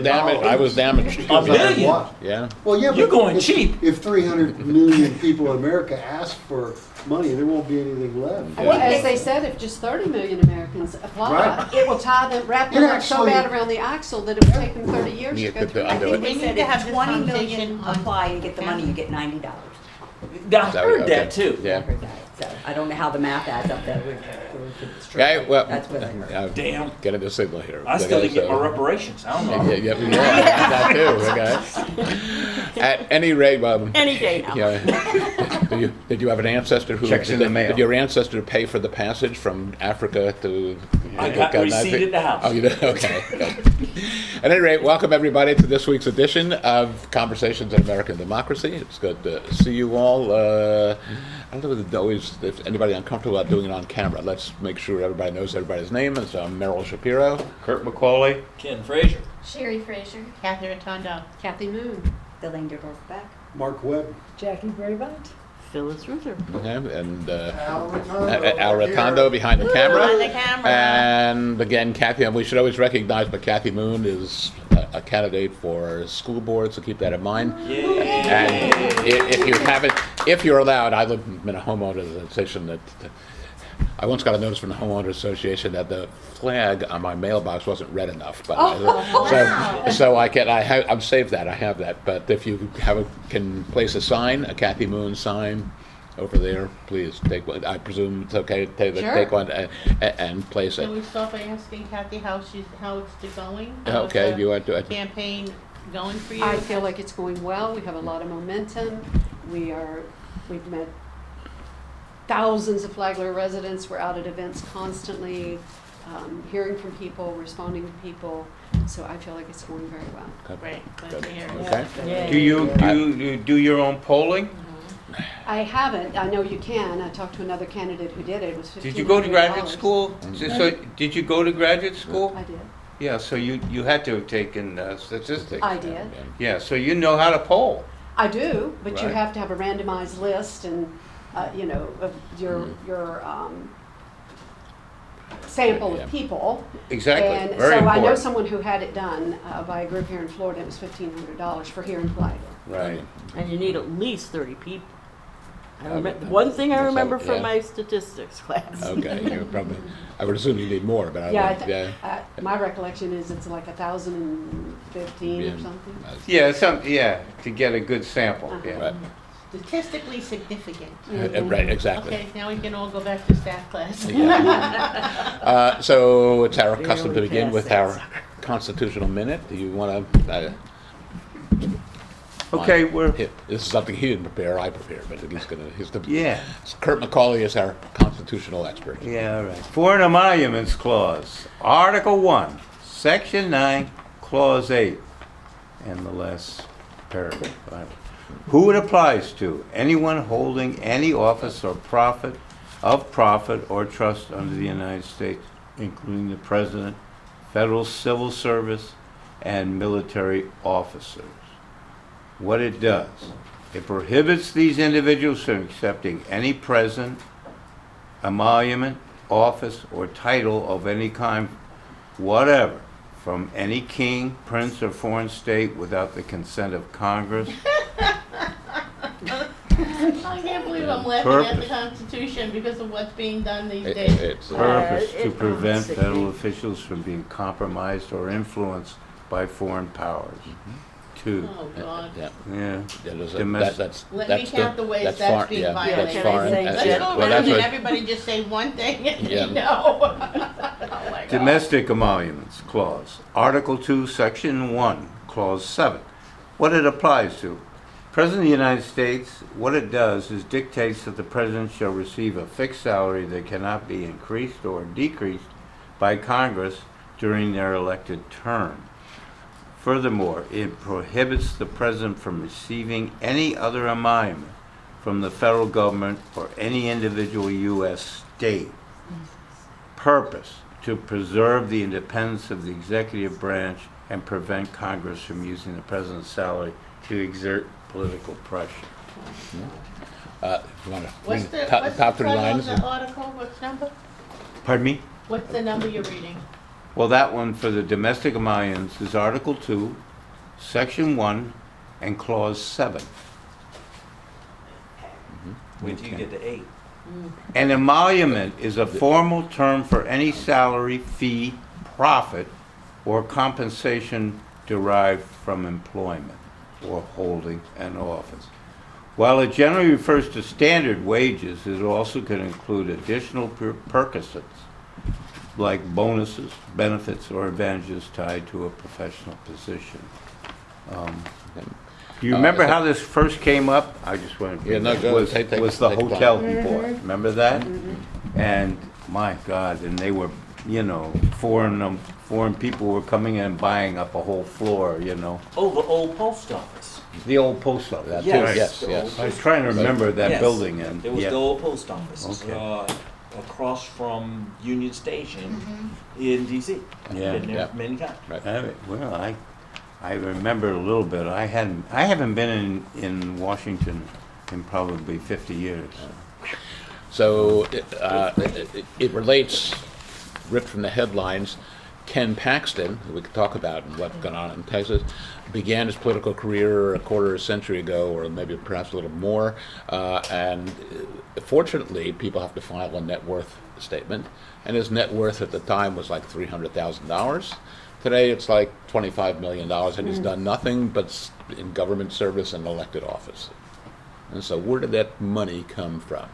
damaged. I was damaged. $1 million? Yeah. Well, yeah, You're but going if, cheap. If 300 million people in America ask for money, there won't be anything left. Yeah. Well, as they said, if just 30 million Americans apply, Right. it will tie them, wrap them It up so actually- bad around the axle that it would take them 30 years Yeah, to go could through. do- I undo think it. they We said need to if have 20 20 million million apply and get the money, you get $90. I heard that too. I Yeah. heard that, so I don't know how the math adds up there. Yeah, well, That's what I heard. Damn. Get a signal here. I still didn't get So- my reparations. I don't know. Yeah, that too. Okay. At any rate, Any day now. yeah. Did you have an ancestor who Checks in the mail. Did your ancestor pay for the passage from Africa to? I got the receipt at the house. Oh, you did. Okay. Good. At any rate, welcome everybody to this week's edition of Conversations in American Democracy. It's good to see you all. I don't know if anybody uncomfortable about doing it on camera. Let's make sure everybody knows everybody's name. It's Merrill Shapiro. Kurt McCauley. Ken Frazier. Sherry Frazier. Catherine Tondo. Kathy Moon. Delaney Dorf back. Mark Webb. Jackie Brabant. Phyllis Ruther. Okay, and Al Al Rotondo behind the camera. Behind the camera. And again, Kathy, and we should always recognize, but Kathy Moon is a candidate for school board, so keep that in mind. And if you haven't, if you're allowed, I live in a homeowner association that I once got a notice from the homeowner association that the flag on my mailbox wasn't red enough. But so I've saved that. I have that. But if you can place a sign, a Kathy Moon sign over there, please take one. I presume it's okay to Sure. take one and place it. Can we start by asking Kathy how it's going? Okay, How's you want to? campaign going for you? I feel like it's going well. We have a lot of momentum. We've met thousands of Flagler residents. We're out at events constantly, hearing from people, responding to people. So I feel like it's going very well. Great, glad Good. to hear. Okay. Do you do your own polling? I haven't. I know you can. I talked to another candidate who did it. It was $1,500. Did you go to graduate school? So did you go to graduate school? I did. Yeah, so you had to have taken statistics. I did. Yeah, so you know how to poll. I do, but you Right. have to have a randomized list and, of your sample Yeah. of people. Exactly. And Very so important. I know someone who had it done by a group here in Florida. It was $1,500 for here in Flagler. Right. And you need at least 30 people. Okay. One thing I That's remember how- from yeah. my statistics class. Okay, you probably. I would assume you need more, but I Yeah, would. my recollection is it's like 1,015 Yeah. or something. Yeah, to get a good sample. Uh-huh. Yeah. Right. Statistically significant. Right, exactly. Okay, now we can all go back to staff class. So it's our custom to Really begin fast, with our constitutional minute. Do you want to? Okay, This is something he didn't prepare. I prepared, but he's the. Yeah. Kurt McCauley is our constitutional expert. Yeah, all right. Foreign Emoluments Clause, Article 1, Section 9, Clause 8, and the last paragraph. Who it applies to, anyone holding any office or profit or trust under the United States, including the President, federal civil service, and military officers. What it does, it prohibits these individuals from accepting any present, emolument, office, or title of any kind, whatever, from any king, prince, or foreign state without the consent of Congress. I can't believe I'm laughing at the Purpose. Constitution because of what's being done these It- days. it's Purpose to it- prevent sick. federal officials from being compromised or influenced by foreign powers. 2, Oh, God. Yeah. yeah, That's Let me count the ways that's foreign. being Yeah, violated. that's Yeah, foreign. can I say Let's Yeah, go well, around that's and what- everybody just say one thing and Yeah. no. Oh, my God. Domestic Emoluments Clause, Article 2, Section 1, Clause 7. What it applies to. President of the United States, what it does is dictates that the President shall receive a fixed salary that cannot be increased or decreased by Congress during their elected term. Furthermore, it prohibits the President from receiving any other emolument from the federal government or any individual U.S. state. Purpose, to preserve the independence of the executive branch and prevent Congress from using the President's salary to exert political pressure. You want to What's read the top three title of lines? the article? What's number? Pardon me? What's the number you're reading? Well, that one for the domestic emoluments is Article 2, Section 1, and Clause 7. Wait till you Okay. get to 8. An emolument is a formal term for any salary, fee, profit, or compensation derived from employment or holding an office. While it generally refers to standard wages, it also can include additional perquisites, like bonuses, benefits, or advantages tied to a professional position. Do you remember how this first came up? I just want to. Yeah, no, go. Was Take the time. hotel before? Remember that? And my God, and they were, foreign people were coming in and buying up a whole floor, Oh, the old post office. The old post office. That Yes, too, yes, the yes. old I was trying to remember that Yes. building and, It was yeah. the old post office. Okay. Across from Union Station in D.C. Yeah. Been there Yeah. many times. Well, I remember a little bit. I haven't been in Washington in probably 50 years. So it relates, ripped from the headlines. Ken Paxton, who we could talk about and what's going on in Texas, began his political career a quarter of a century ago, or maybe perhaps a little more. And fortunately, people have to file a net worth statement. And his net worth at the time was like $300,000. Today, it's like $25 million, and he's done nothing but in government service and elected office. And so where did that money come from?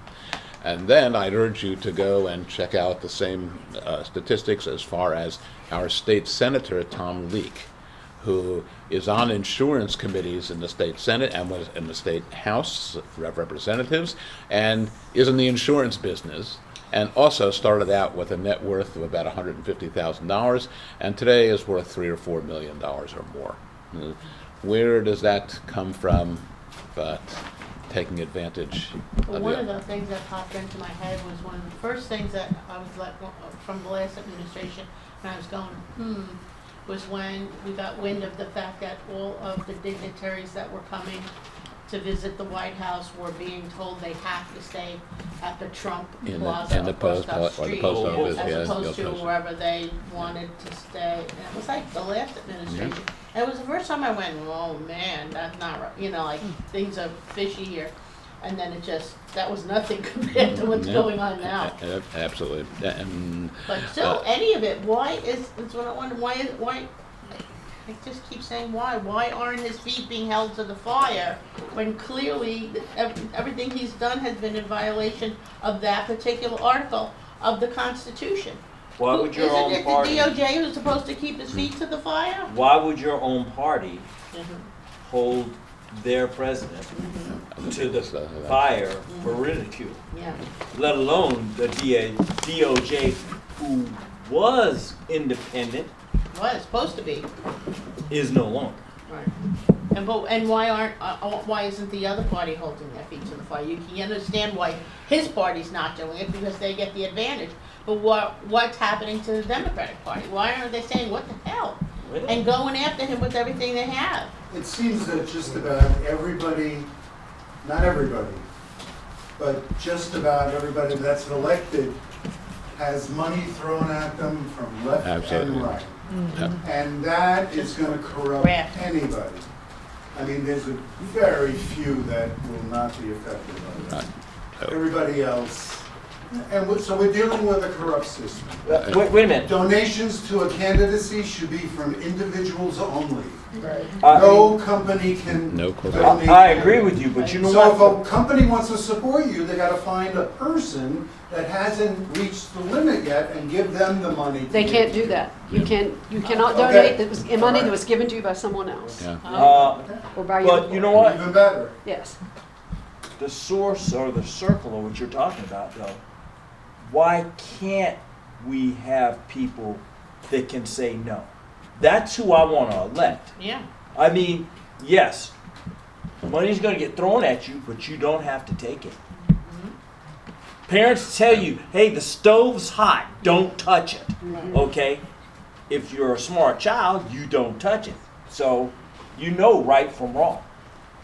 And then I'd urge you to go and check out the same statistics as far as our state senator, Tom Leake, who is on insurance committees in the state Senate and was in the state House of Representatives and is in the insurance business, and also started out with a net worth of about $150,000 and today is worth $3 or $4 million or more. Where does that come from but taking advantage Well, of one the of the things that popped into my head was one of the first things that I was like, from the last administration, and I was going, was when we got wind of the fact that all of the dignitaries that were coming to visit the White House were being told they have to stay at the Trump in Plaza the across post the or the street, post office, as yes, opposed the to post. wherever they wanted to stay. And it was like the last administration. And it was the first time I went, oh man, that's not right. Like things are fishy here. And then that was nothing compared to what's Yeah. going on now. Absolutely. And But still, any of it, that's what I wonder, why, I just keep saying why. Why aren't his feet being held to the fire when clearly everything he's done has been in violation of that particular article of the Constitution? Why would your Isn't own it party? the DOJ who's supposed to keep his feet to the fire? Why would your own party hold their president to the fire for ridicule? Yeah. Let alone the DOJ, who was independent, Was supposed to be. is no longer. Right. And why isn't the other party holding their feet to the fire? You can understand why his party's not doing it because they get the advantage. But what's happening to the Democratic Party? Why aren't they saying what the hell and going after him with everything they have? It seems that just about everybody, not everybody, but just about everybody that's elected has money thrown at them from left Absolutely. and right. Yeah. And that is going to corrupt Graft. anybody. I mean, there's a very few that will not be affected by that. Everybody else. And so we're dealing with a corrupt system. Wait a minute. Donations to a candidacy should be from individuals only. Right. No company can No corporation. donate. I agree with you, but you know So what? if a company wants to support you, they gotta find a person that hasn't reached the limit yet and give them the money. to They give can't to do that. You cannot Okay. donate money that was given to you by someone else. Yeah. Or by your. But you know what? Even better. Yes. The source or the circle of what you're talking about, though, why can't we have people that can say no? That's who I want to elect. Yeah. I mean, yes, money's going to get thrown at you, but you don't have to take it. Parents tell you, hey, the stove's hot, don't touch it, okay? If you're a smart child, you don't touch it. So you know right from wrong.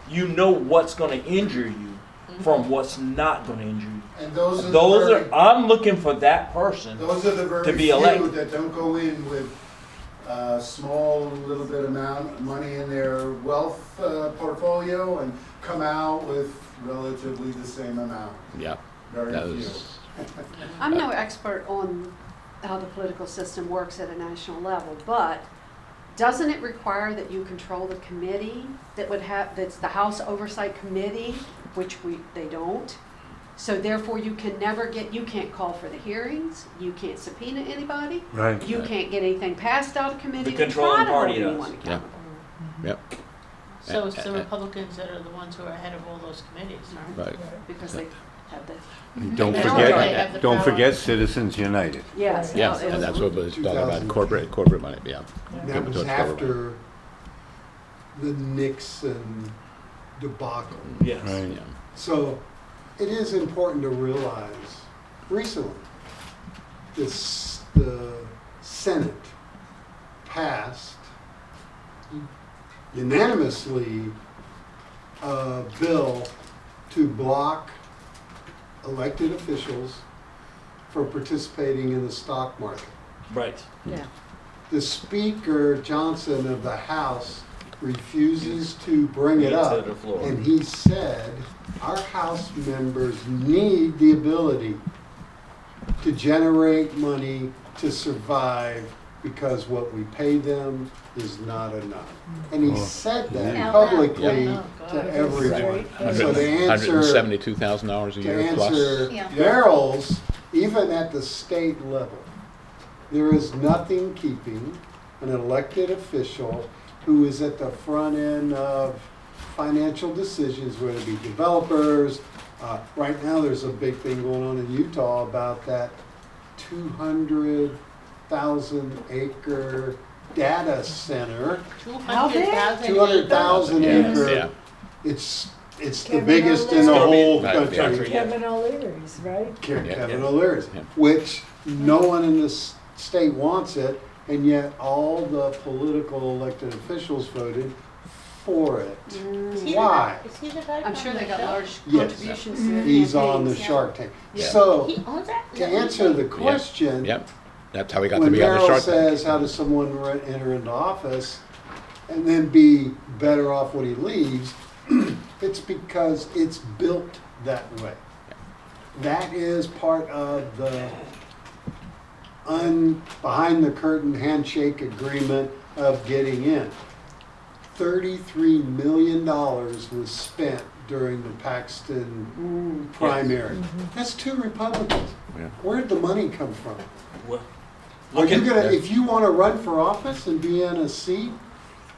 You know what's going to injure you from what's not going to injure you. And those are Those the very, I'm looking for that person. those are the very to be few elected. that don't go in with a small little bit amount of money in their wealth portfolio and come out with relatively the same amount. Yeah, Very that few. was, I'm no expert on how the political system works at a national level, but doesn't it require that you control the committee that would have, that's the House Oversight Committee, which they don't? So therefore, you can never get, you can't call for the hearings, you can't subpoena anybody, Right. you can't get anything passed out of committee The to try controlling to hold party does. anyone yeah, accountable. yep, So it's the Republicans that are the ones who are ahead of all those committees, right? right. Because they have the, Don't They forget, have the don't power. forget Citizens United. yes. Yeah, it and was- that's what was talking about, 2000. corporate money, yeah. That Give it was to its government. after the Nixon debacle. Yes. Right. Yeah. So it is important to realize, recently, the Senate passed unanimously a bill to block elected officials from participating in the stock market. Right. Yeah. The Speaker Johnson of the House refuses to bring it To up. the floor. And he said, our House members need the ability to generate money to survive because what we pay them is not enough. And he Oh. said that Yeah. publicly Yeah. Oh, to God. everyone. Right. So to answer, $172,000 a to year plus. answer Yeah. Daryl's, even at the state level, there is nothing keeping an elected official who is at the front end of financial decisions, whether it be developers. Right now, there's a big thing going on in Utah about that 200,000 acre data center. 200,000 200,000 Yeah, acre. yeah. It's the Kevin biggest in the O'Leary. whole Right, country. Country, yeah. Kevin O'Leary's, right? Kevin Yeah. O'Leary's, Yeah. which no one in this state wants it, and yet all the political elected officials voted for it. Is he the Why? guy- Is he the guy I'm from sure they the got show? large Yes. contributions to their He's on the campaigns, yeah. Shark Tank. Yeah. So, He owns that? Is to that what answer he the said? question, Yep, that's how we got to when be on the Daryl Shark Tank. says, how does someone enter into office and then be better off when he leaves, it's because it's built that way. That is part of the behind the curtain handshake agreement of getting in. $33 million was spent during the Paxton primary. That's two Republicans. Yeah. Where'd the money come from? Well, Are look you at, gonna, if you wanna run for office and be in a seat,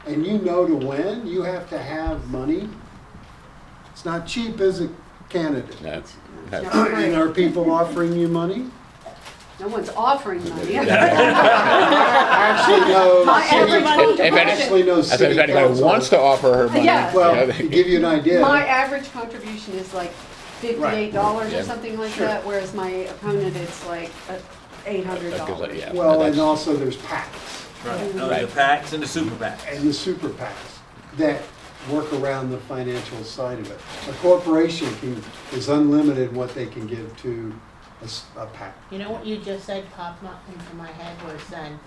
and you know to win, you have to have money. It's not cheap as a candidate. That's- It's that's- never free. And are people offering you money? No one's offering money. Actually, no. My average If any- Actually, no I said, city if anybody council. wants to offer her money. Yeah. Well, to give you an idea. My average contribution is like $58 Yeah. or something like Sure. that, whereas my opponent, it's like $800. Yeah. Well, and that's- also there's PACs right. Right. The PACs and the super PACs. and the super PACs that work around the financial side of it. A corporation is unlimited in what they can give to a PAC. You know what you just said popped into my head was then,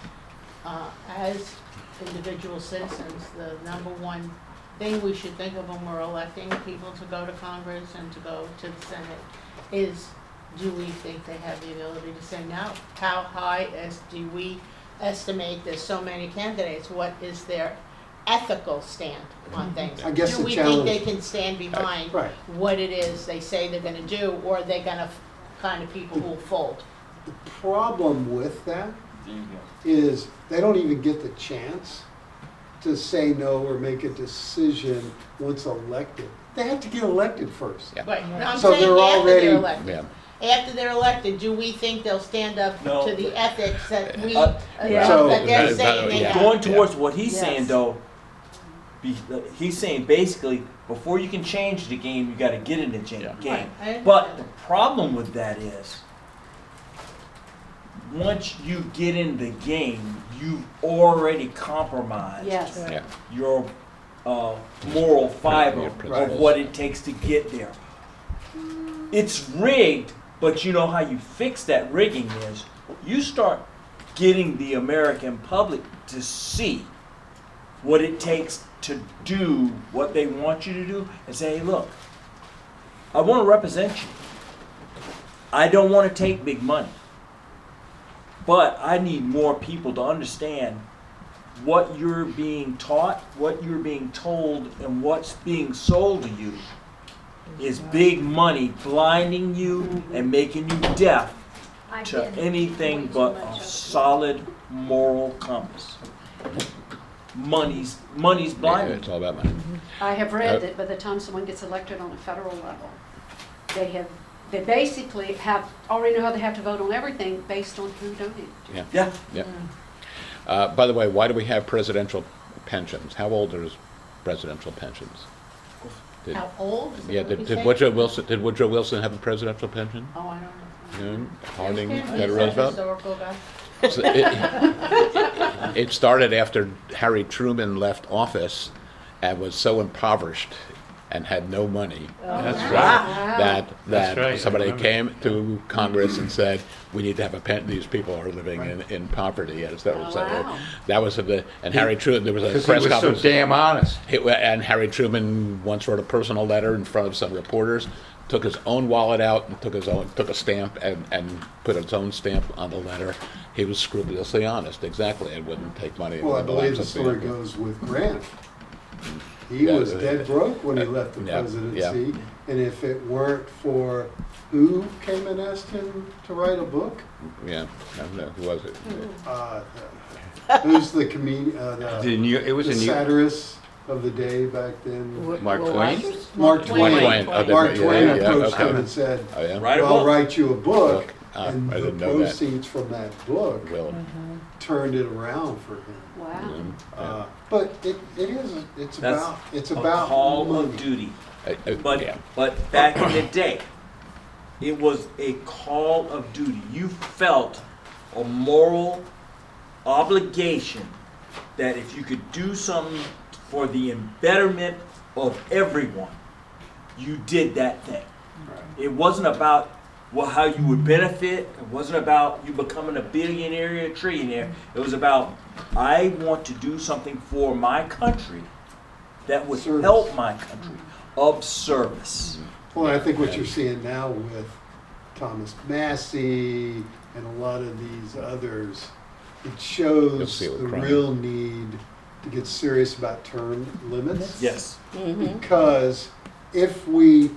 as individual citizens, the number one thing we should think of when we're electing people to go to Congress and to go to the Senate is, do we think they have the ability to say no? How high do we estimate there's so many candidates? What is their ethical stand on things? I guess Do the we think they challenge- can stand behind Right. what it is they say they're gonna do, or are they gonna kind of people who will fold? The problem with that There you go. is they don't even get the chance to say no or make a decision once elected. They have to get elected first. Yeah. Right, no, I'm So saying they're after already- they're elected. Yeah. After they're elected, do we think they'll stand up No. to the ethics that we, Uh, Yeah. So- that they're But- saying they yeah. have? Going towards what he's Yes. saying though, he's saying basically, before you can change the game, you gotta get in the Yeah. game. Right, I But the understand. problem with that is, once you get in the game, you've already compromised Yes. Yeah. your moral fiber Your of principles. what it takes to get there. It's rigged But you know how you fix that rigging is you start getting the American public to see what it takes to do what they want you to do and say, hey, look, I want to represent you. I don't want to take big money. But I need more people to understand what you're being taught, what you're being told, and what's being sold to you is big money blinding you and making you deaf to anything but a solid moral compass. Money's Yeah, blinding. it's all about money. I have read that by the time someone gets elected on a federal level, they basically already know how they have to vote on everything based on who donated. Yeah. Yeah. By the way, why do we have presidential pensions? How old are presidential pensions? Did, How old is it? yeah, What did we say? Woodrow Wilson have a presidential pension? Oh, I don't know. No, Harding, He's Teddy a Roosevelt? historical guy. So it started after Harry Truman left office and was so impoverished and had no money That's wow. right. that That's right, I somebody remember. came to Congress and said, we need to have a pension. These people are living in poverty. And so, Oh, wow. that was and Harry Truman, there was a Because he press was so conference. damn honest. And Harry Truman once wrote a personal letter in front of some reporters, took his own wallet out and took a stamp and put his own stamp on the letter. He was scrupulously honest, exactly, and wouldn't take money. Well, I and believe the something. story goes with Grant. He Yeah, was dead broke when he left the yeah, presidency, and if it weren't for, who came and asked him to write a book? Yeah, I don't know, who was it? Uh, Who's the comedian, It was the in New satirist of the day back then? Mark Twain? Mark Twain. Twain. Oh, Mark yeah, Twain yeah, approached okay. him and said, Oh, yeah? Right. well, I'll write you a book, Ah, and I the didn't know that. proceeds from that book Will. turned it around for him. Wow. Yeah. But it's That's about a call money. of duty. But, yeah. But back in the day, it was a call of duty. You felt a moral obligation that if you could do something for the betterment of everyone, you did that thing. It wasn't about how you would benefit. It wasn't about you becoming a billionaire or a trillionaire. It was about, I want to do something for my country that would Service. help my country, of service. Well, I think what you're seeing now with Thomas Massey and a lot of these others, it You'll shows see it with the crime. real need to get serious about term limits. Yes. Because if we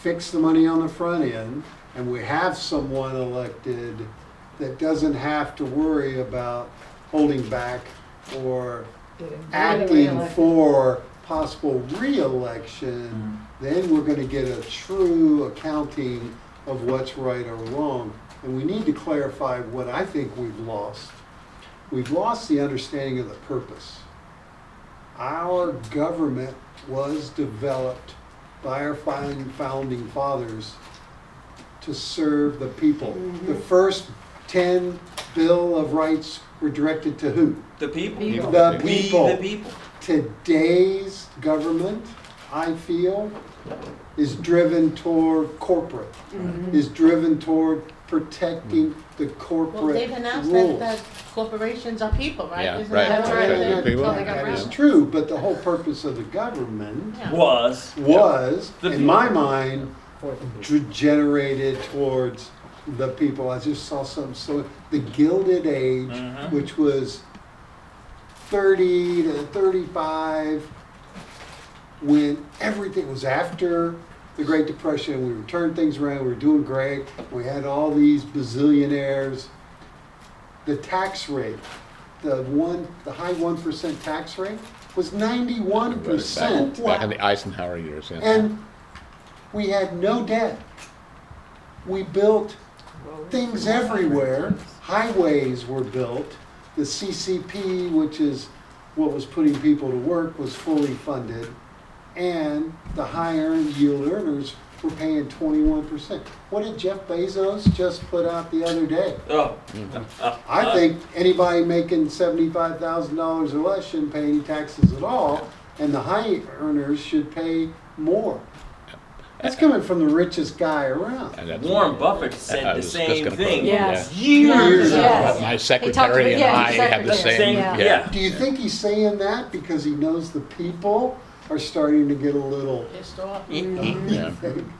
fix the money on the front end and we have someone elected that doesn't have to worry about holding back or acting reelected. for possible reelection, then we're going to get a true accounting of what's right or wrong. And we need to clarify what I think we've lost. We've lost the understanding of the purpose. Our government was developed by our founding fathers to serve the people. The first 10 Bill of Rights were directed to who? The people. People. The We people. the people. Today's government, I feel, is driven toward corporate, is driven toward protecting the corporate Well, they've announced rules. that corporations are people, right? Yeah, Isn't right. that That's what right. it Yeah, is? people. Well, they got That is around. true, but the whole purpose of the government Yeah. Was. was, The in my people. mind, generated towards the people. I just saw something, so the Gilded Age, Mhm. which was 30 to 35, when everything was after the Great Depression, we were turning things around, we were doing great, we had all these bazillionaires. The tax rate, the high 1% tax rate was 91%. Back in the Eisenhower years, yeah. And we had no debt. We built things everywhere. Highways were built. The CCP, which is what was putting people to work, was fully funded. And the higher yield earners were paying 21%. What did Jeff Bezos just put out the other day? Oh. I think anybody making $75,000 or less shouldn't pay any taxes at all, and the high earners should pay more. That's coming from the richest guy around. And that's- Warren Buffett I said the was just same gonna thing quote, Yes. years ago. Yes. My He talked secretary and about- I yeah, have the secretary. same, Yeah. yeah. Do you think he's saying that because he knows the people are starting to get a little? Pissed off. Yeah,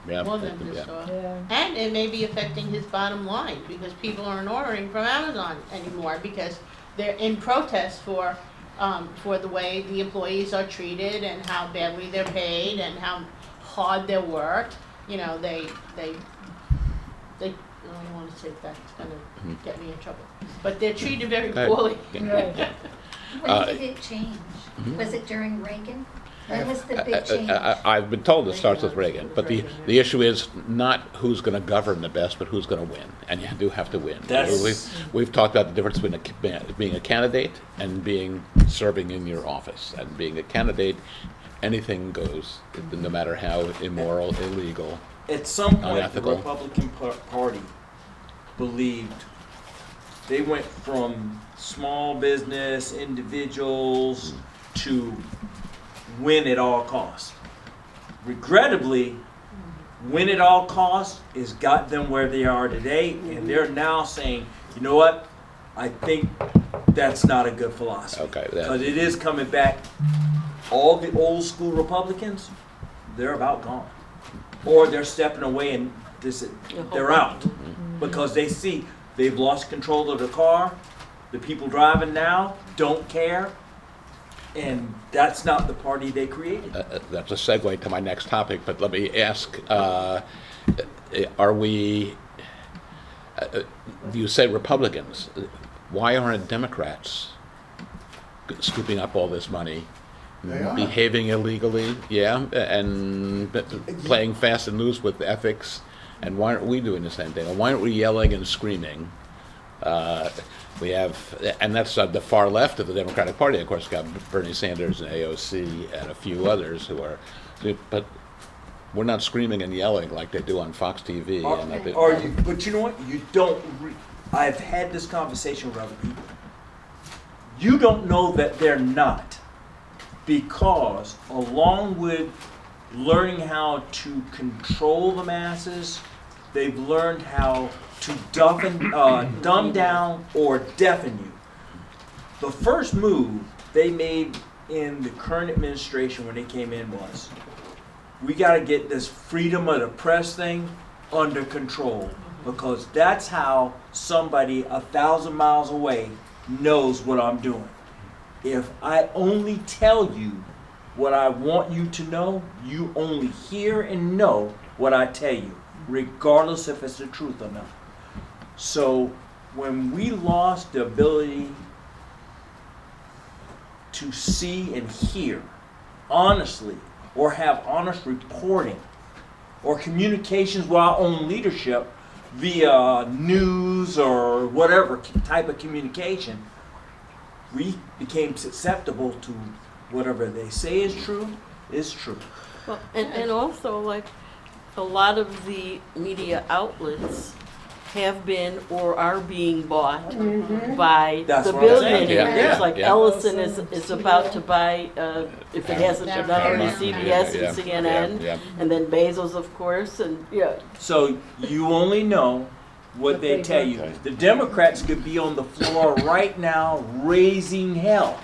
yeah. More than pissed off. And it may be affecting his bottom line, because people aren't ordering from Amazon anymore, because they're in protest for the way the employees are treated and how badly they're paid and how hard they're worked. You know, they, I don't wanna say that's gonna get me in trouble, but they're treated very Okay. poorly. Uh, When did it change? Was it during Reagan? When was the big change? I've been told it starts with Reagan, but the issue is not who's going to govern the best, but who's going to win, and you do have to win. We've talked about the difference between being a candidate and serving in your office. And being a candidate, anything goes, no matter how immoral, illegal. At some point, the Unethical. Republican Party believed they went from small business individuals to win at all costs. Regrettably, win at all costs has got them where they are today, and they're now saying, you know what, I think that's not a good philosophy. Okay, Because it is coming back. All the old school Republicans, they're about gone. Or they're stepping away and they're out. Because they see they've lost control of the car. The people driving now don't care. And that's not the party they created. That's a segue to my next topic, but let me ask, you say Republicans, why aren't Democrats scooping up all this money? They are. Behaving illegally, yeah, and playing fast and loose with ethics, and why aren't we doing the same thing? Why aren't we yelling and screaming? We have, and that's the far left of the Democratic Party. Of course, got Bernie Sanders and AOC and a few others who are, but we're not screaming and yelling like they do on Fox TV. But you know what? You don't. I've had this conversation with other people. You don't know that they're not, because along with learning how to control the masses, they've learned how to dumb down or deafen you. The first move they made in the current administration when they came in was, we got to get this freedom of the press thing under control, because that's how somebody 1,000 miles away knows what I'm doing. If I only tell you what I want you to know, you only hear and know what I tell you, regardless if it's the truth or not. So when we lost the ability to see and hear honestly, or have honest reporting, or communications with our own leadership via news or whatever type of communication, we became susceptible to whatever they say is true, is true. Well, and also, like, a lot of the media outlets have been or are being bought by That's the what I'm saying. billionaires. Yeah, Like yeah. Ellison is about to buy, if it hasn't been done already, CBS and CNN, Yeah. and then Bezos, of course, and, yeah. So you only know what they tell you. Okay. The Democrats could be on the floor right now raising hell.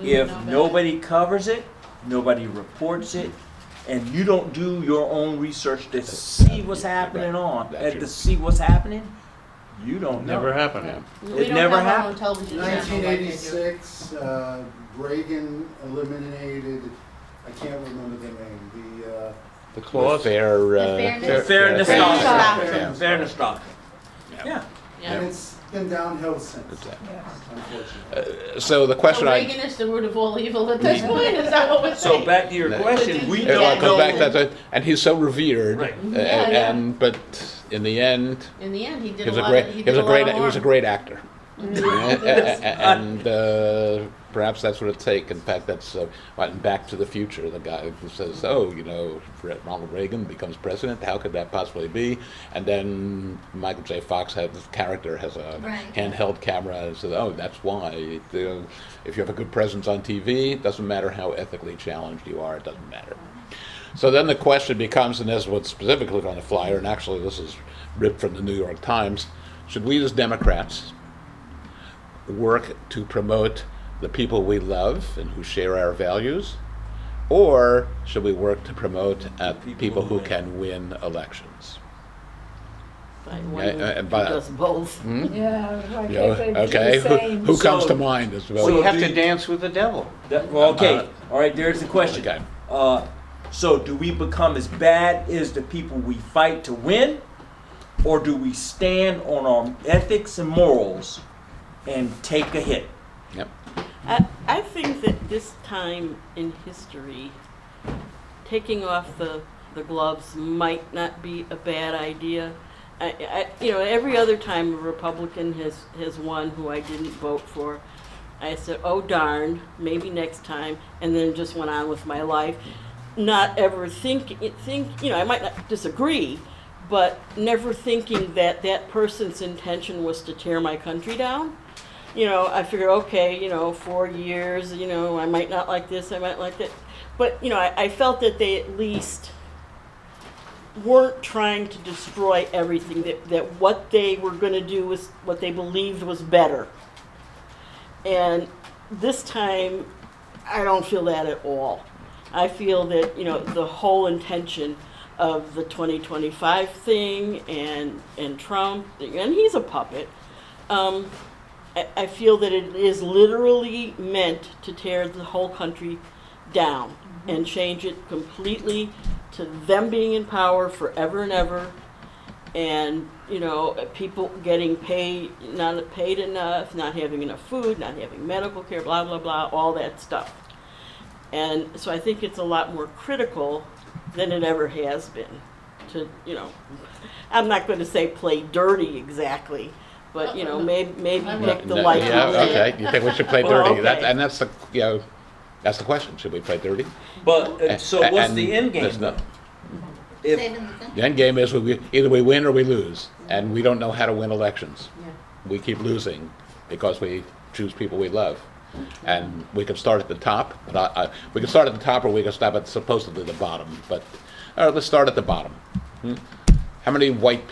If nobody covers it, nobody reports it, and you don't do your own research to see what's happening to see what's happening, you don't know. Never happened. Yeah. We It don't never have our own happened. television channel like they do. 1986, Reagan eliminated, I can't remember the name, The clause? fairness- Fairness Fairness doctrine. doctrine. Fairness doctrine. Yeah. and it's been downhill since, Exactly. unfortunately. So the question So I. Reagan is the root of all evil at this point, is that what we're So saying? back to your question, we Well, don't it goes back know. to, and he's so revered, Right. and but in the end, In the end, he he did was a a lot great, of, he was a harm. great actor, and perhaps that's what it takes. In fact, that's Back to the Future. The guy who says, "Oh, you know, Ronald Reagan becomes president. How could that possibly be?" And then Michael J. Fox has a Right. handheld camera and says, "Oh, that's why. If you have a good presence on TV, it doesn't matter how ethically challenged you are. It doesn't matter." So then the question becomes, and this is what's specifically on the flyer, and actually this is ripped from the New York Times, should we as Democrats work to promote the people we love and who share our values? Or should we work to promote people who can win elections? I wonder and who by- does both. Yeah, why You know, can't they do okay, the same? who comes So- to mind as well? Well, you have do to you- dance with the devil. Well, okay, all right, there's the question. Okay. So do we become as bad as the people we fight to win? Or do we stand on our ethics and morals and take a hit? Yep. I think that this time in history, taking off the gloves might not be a bad idea. Every other time a Republican has won who I didn't vote for, I said, oh darn, maybe next time, and then just went on with my life. Not ever I might not disagree, but never thinking that that person's intention was to tear my country down. I figured, okay, 4 years, I might not like this, I might like that. But, I felt that they at least weren't trying to destroy everything, that what they were going to do was what they believed was better. And this time, I don't feel that at all. I feel that, the whole intention of the 2025 thing and Trump, and he's a puppet, I feel that it is literally meant to tear the whole country down and change it completely to them being in power forever and ever, and people getting not paid enough, not having enough food, not having medical care, blah blah blah, all that stuff. And so I think it's a lot more critical than it ever has been to, I'm not going to say play dirty exactly, but maybe pick the light. Yeah, one. okay. You think we should play Well, dirty? okay. That's the question. Should we play dirty? But, so what's And the end game? there's no- If, Saving the thing. The end game is either we win or we lose, and we don't know how to win elections. We keep losing because we choose people we love. And we can start at the top, but we can start at the top or we can stop at supposedly the bottom. But let's start at the bottom. How many black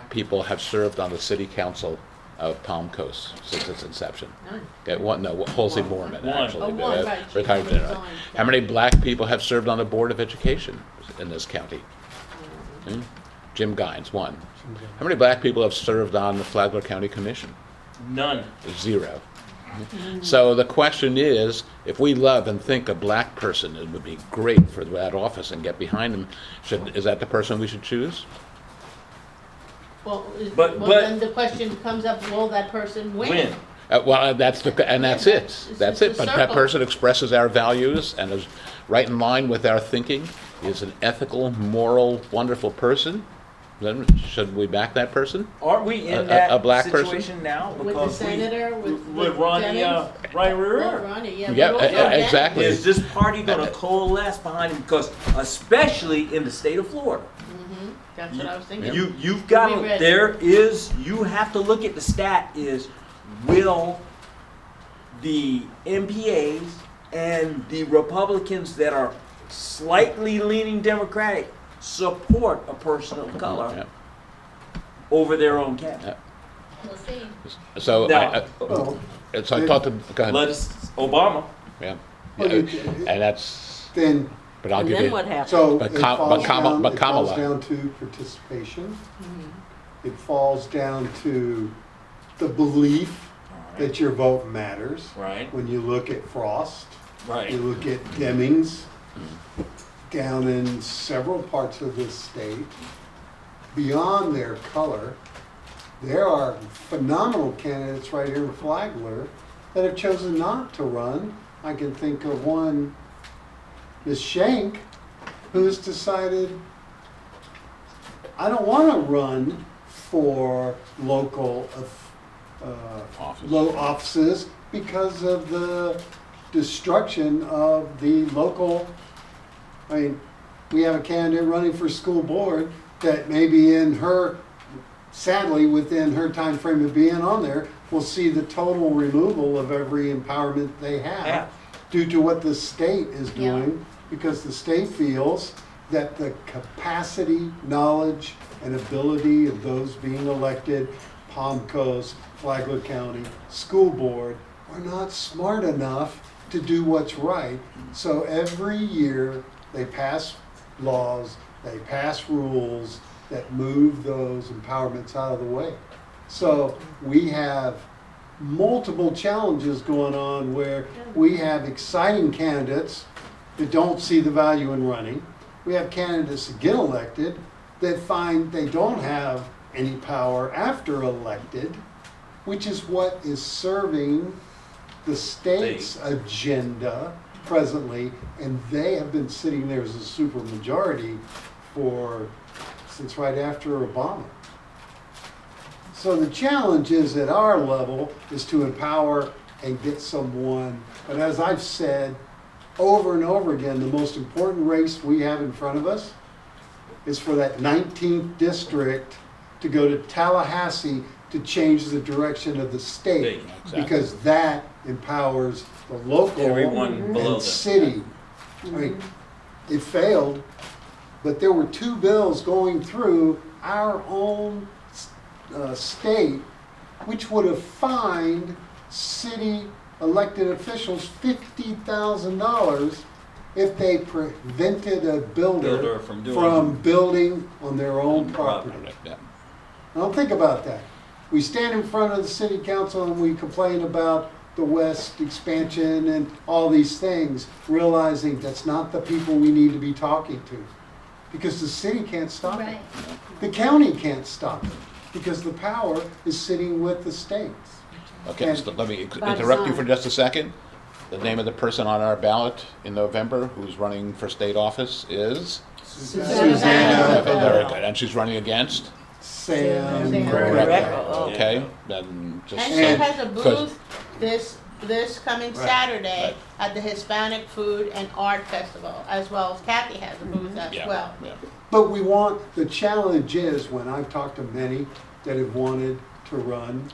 people have served on the city council of Palm Coast since its inception? None. Okay, Halsey Mormon, One. actually. Oh, one, right. She Retired general. resigned. How many black people have served on the Board of Education in this county? Jim Gines, one. How many black people have served on the Flagler County Commission? none. 0. So the question is, if we love and think a black person it would be great for that office and get behind them, is that the person we should choose? Well, But- then the question comes up, will that person win? Win. That's it. That's it. a But that circle. person expresses our values and is right in line with our thinking, is an ethical, moral, wonderful person. Then should we back that person? Aren't we in A that black person? situation now? With the Because senator, with Ronnie, Jennings? Ronnie Well, Rivera. Ronnie, Yeah, but also Jennings. exactly. Is this party going to coalesce behind him? Because especially in the state of Florida, That's what I was thinking. you've got We to, read. you have to look at the stat is, will the MPAs and the Republicans that are slightly leaning Democratic support a person of color Yeah. over their own candidate? We'll see. So Now, so I talked to, go ahead. let's, Obama. Yeah. Well, Yeah, you- and that's, Then, but I'll And give then you. what happens? so But it Kam- falls but Kama- down, but it falls Kamala. down to participation. It falls down to the belief that your vote matters. Right, When you look at Frost, right. you look at Demings down in several parts of this state, beyond their color, there are phenomenal candidates right here in Flagler that have chosen not to run. I can think of one, Ms. Shank, who's decided, I don't want to run for local low offices because of the destruction of the local. I mean, we have a candidate running for school board that maybe sadly, within her time frame of being on there, will see the total removal of every empowerment they have Yeah. due to what the state is Yeah. doing because the state feels that the capacity, knowledge, and ability of those being elected, Palm Coast, Flagler County, School Board, are not smart enough to do what's right. So every year, they pass laws, they pass rules that move those empowerments out of the way. So we have multiple challenges going on where we have exciting candidates that don't see the value in running. We have candidates that get elected that find they don't have any power after elected, which is what is serving the state's agenda presently, and they have been sitting there as a supermajority since right after Obama. So the challenge is at our level is to empower and get someone, but as I've said over and over again, the most important race we have in front of us is for that 19th district to go to Tallahassee to change the direction of the state. Exactly. Because that empowers the local Everyone below and that. city. I mean, it failed, but there were 2 bills going through our own state, which would have fined city elected officials $50,000 if they prevented a builder from building on their own property. Yeah. Now think about that. We stand in front of the city council and we complain about the west expansion and all these things, realizing that's not the people we need to be talking to. Because the city can't stop it. Right. The county can't stop it, because the power is sitting with the states. Okay, And- so let me By interrupt you design. for just a second. The name of the person on our ballot in November who's running for state office is? Susanna Very good, and she's running against? Sam Sam Greco. Okay, then just. And she And- has a booth this coming Right. Saturday Right. at the Hispanic Food and Art Festival, as well as Kathy has a booth as Yeah, well. yeah. But the challenge is, when I've talked to many that have wanted to run,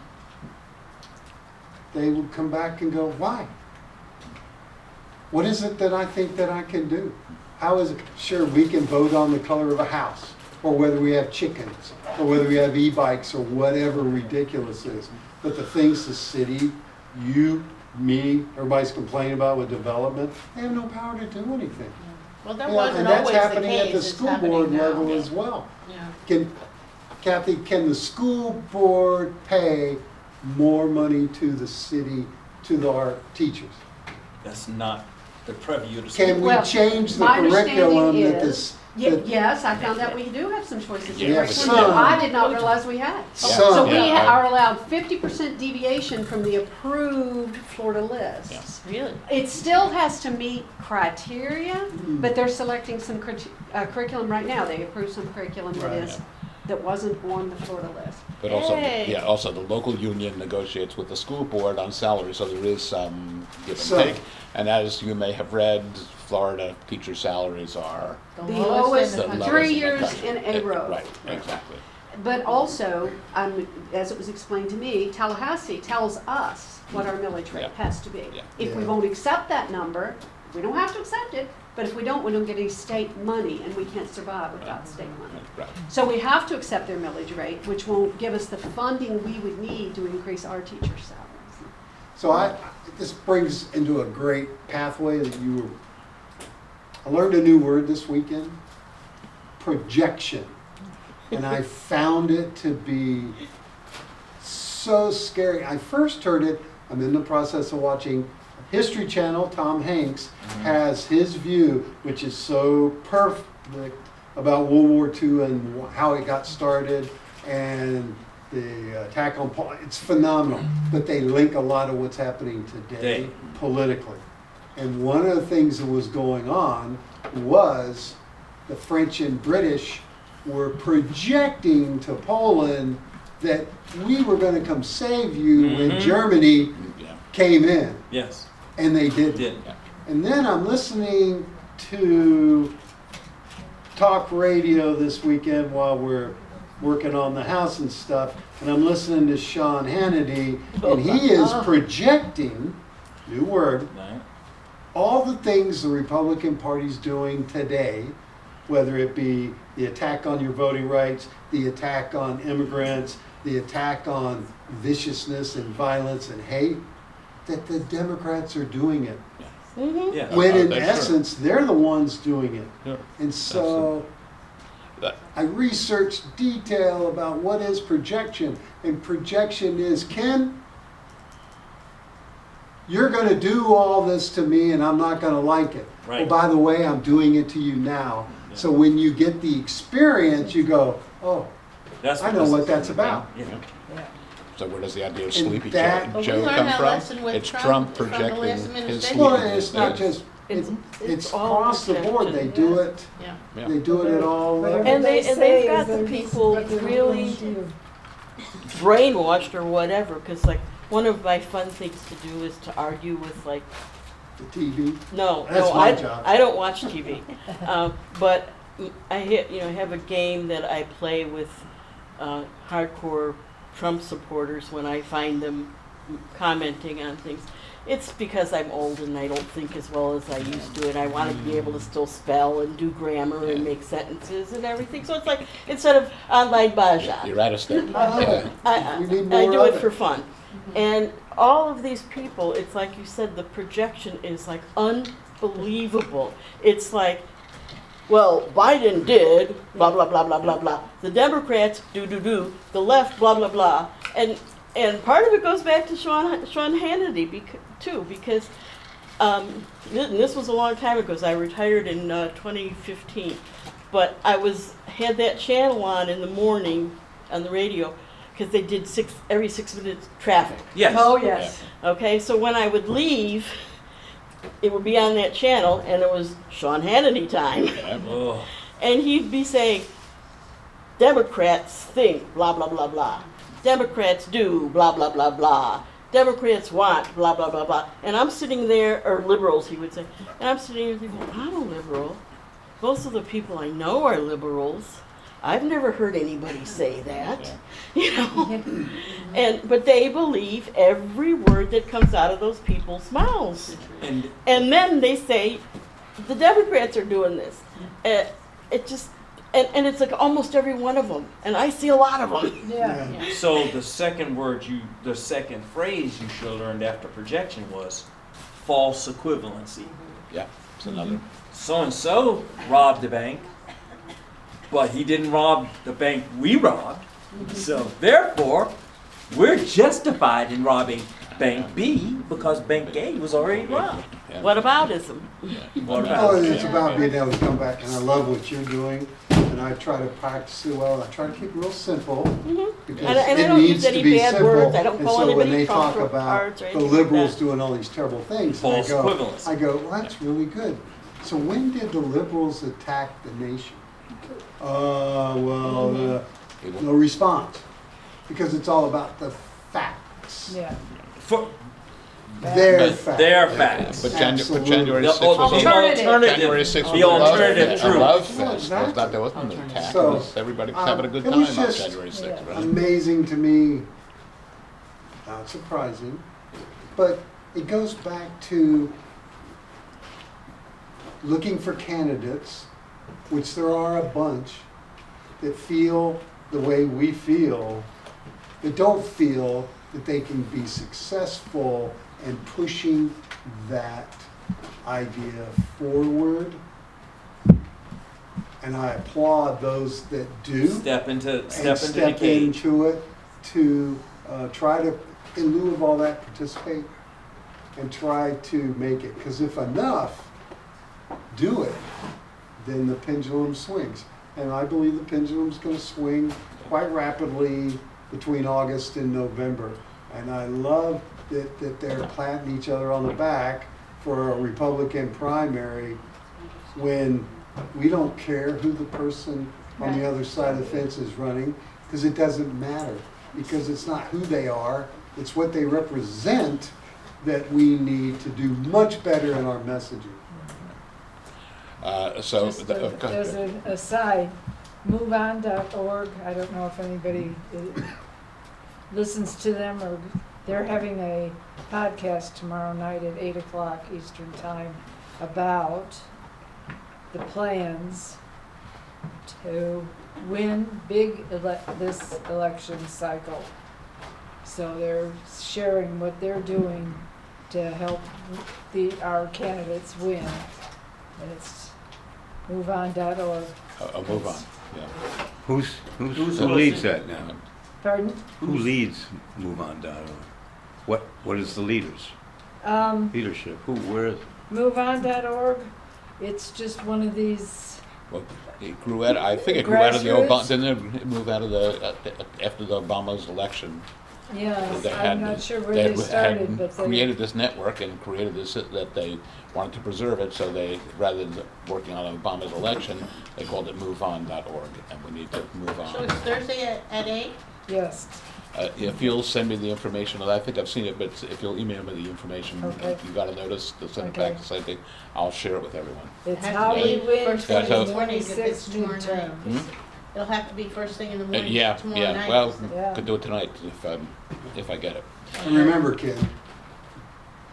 they would come back and go, why? What is it that I think that I can do? How is it? Sure, we can vote on the color of a house, or whether we have chickens, or whether we have e-bikes, or whatever ridiculous is. But the things the city, you, me, everybody's complaining about with development, they have no power to do anything. Well, that Yeah, wasn't and that's always the happening at the case, it's school happening board now. level as well. Yeah. Kathy, can the school board pay more money to the city, to our teachers? That's not the purview of the Can we Well, change the my understanding curriculum that is- this? Yes, I found out we do have some choices in Yeah, curriculum some. that I did not realize we had. Some. So we Yeah. are allowed 50% deviation from the approved Florida lists. Really? It still has to meet criteria, Mm-hmm. but they're selecting some curriculum right now. They approved some curriculum Right. that wasn't on the Florida list. But also, Hey. yeah, also the local union negotiates with the school board on salary, so there is some give Some. and take. And as you may have read, Florida teacher salaries are The lowest the in the lowest 3 in the years country. in a row. Right, exactly. But also, as it was explained to me, Tallahassee tells us what our millage rate Yeah. has to be. Yeah. If we Yeah. won't accept that number, we don't have to accept it, but if we don't get any state money, and we can't survive without state money. Right. So we have to accept their millage rate, which won't give us the funding we would need to increase our teacher salaries. So this brings into a great pathway that I learned a new word this weekend, projection. And I found it to be so scary. I first heard it, I'm in the process of watching History Channel. Tom Hanks has his view, which is so perfect, about World War II and how it got started and the attack on Paul. It's phenomenal. But they link a lot of what's happening today politically. And one of the things that was going on was the French and British were projecting to Poland that we were going to come save you when Germany Yeah. came in. Yes, And they it didn't. did. And then I'm listening to talk radio this weekend while we're working on the house and stuff, and I'm listening to Sean Hannity, and he is projecting, new word, Right. all the things the Republican Party's doing today, whether it be the attack on your voting rights, the attack on immigrants, the attack on viciousness and violence and hate, that the Democrats are doing it. Mm-hmm. Yeah. When in Sure. essence, they're the ones doing it. Yeah. And so That- I researched detail about what is projection. And projection is, Ken, you're going to do all this to me and I'm not going to like it. Right. Oh, by the way, I'm doing it to you now. So when you get the experience, you go, oh, That's I know this what is that's about. Yeah. So where does the idea of And Sleepy that- Joe, Well, we Joe learned come that from? lesson with It's Trump Trump from the projecting last his administration. well, sleepiness. it's not just, It's- it's it's all across the board. They projection, do yeah. it, Yeah. Yeah. they do it at all levels. And they've say got is the they're- people what they're really going to do. brainwashed or whatever, because like one of my fun things to do is to argue with like The TV. no, That's no, my I, job. I don't watch TV, but I have a game that I play with hardcore Trump supporters when I find them commenting on things. It's because I'm old and I don't think as well as I used to, and I want to be able to still spell and do grammar and make sentences and everything. So it's like instead of online baja. You're out of step. I love Yeah. it. I We need I more do of it it. for fun. And all of these people, it's like you said, the projection is like unbelievable. It's like, well, Biden did, blah, blah, blah, blah, blah, blah. The Democrats, do. The left, blah, blah, blah. And part of it goes back to Sean Hannity, too, because this was a long time ago, 'cause I retired in 2015. But I had that channel on in the morning on the radio, because they did every 6 minutes traffic. Yes. Oh, yes. Okay, so when I would leave, it would be on that channel, and it was Sean Hannity time. Oh. And he'd be saying, Democrats think, blah, blah, blah, blah. Democrats do, blah, blah, blah, blah. Democrats want, blah, blah, blah, blah. And I'm sitting there, or liberals, he would say, and I'm sitting there thinking, I'm a liberal. Most of the people I know are liberals. I've never heard anybody say that, you know. But they believe every word that comes out of those people's mouths. And And then they say, the Democrats are doing this. It just, and it's like almost every one of them. And I see a lot of them. Yeah. so the second phrase you should have learned after projection was false equivalency. Yeah, it's another. So-and-so robbed the bank, but he didn't rob the bank we robbed. So therefore, we're justified in robbing Bank B because Bank A was already robbed. Yeah. What aboutism? What Oh, about it's about being able to come back, and I love what you're doing, and I try to practice it well. I try to keep it real simple, because And I it don't use needs to any be bad simple. words. I don't And call so when anybody they Trump talk or about cards or the anything like liberals that. doing all these terrible things, False equivalence. I go, well, that's really good. So when did the liberals attack the nation? No response, because it's all about the facts. Yeah. For Their facts. their facts? But Absolutely. January The 6th was Alternative. January 6th was The a love alternative fest. truth. A love fest. Well, Was not, there wasn't an attack. So, It was, everybody was having a good it time was on just January 6th, right? amazing to me, not surprising, but it goes back to looking for candidates, which there are a bunch, that feel the way we feel, that don't feel that they can be successful in pushing that idea forward. And I applaud those that do Step into and the step cage. into it to try to, in lieu of all that, participate and try to make it. Because if enough do it, then the pendulum swings. And I believe the pendulum's going to swing quite rapidly between August and November. And I love that they're patting each other on the back for a Republican primary when we don't care who the person on the other side of the fence is running, because it doesn't matter, because it's not who they are, it's what they represent that we need to do much better in our messaging. Just as an aside, moveon.org, I don't know if anybody listens to them, or they're having a podcast tomorrow night at 8 o'clock Eastern Time about the plans to win this election cycle. So they're sharing what they're doing to help our candidates win. And it's moveon.org. I'll move on, yeah. Who leads that now? Pardon? Who leads MoveOn.org? What is the leaders? Leadership, who, where is it? Moveon.org, it's just one of these, Well, it grew out, I think it grew out of the Grassroots? Obama, didn't it move out of the, after the Obama's election? yeah, They I'm had- not sure where they they had started, but they. created this network and created this, that they wanted to preserve it, so they, rather than working on Obama's election, they called it moveon.org, and we need to move So on. it's Thursday at 8? Yes, If you'll send me the information, I think I've seen it, but if you'll email me the information, Okay. you got a notice to send it Okay. back to same thing, I'll share it with everyone. it's Has how to we be win first thing in the morning if it's 2026 tomorrow night. midterm. It'll have to be first thing in the morning Yeah, tomorrow yeah, night. well, Yeah. could do it tonight if I get it. And remember, Ken,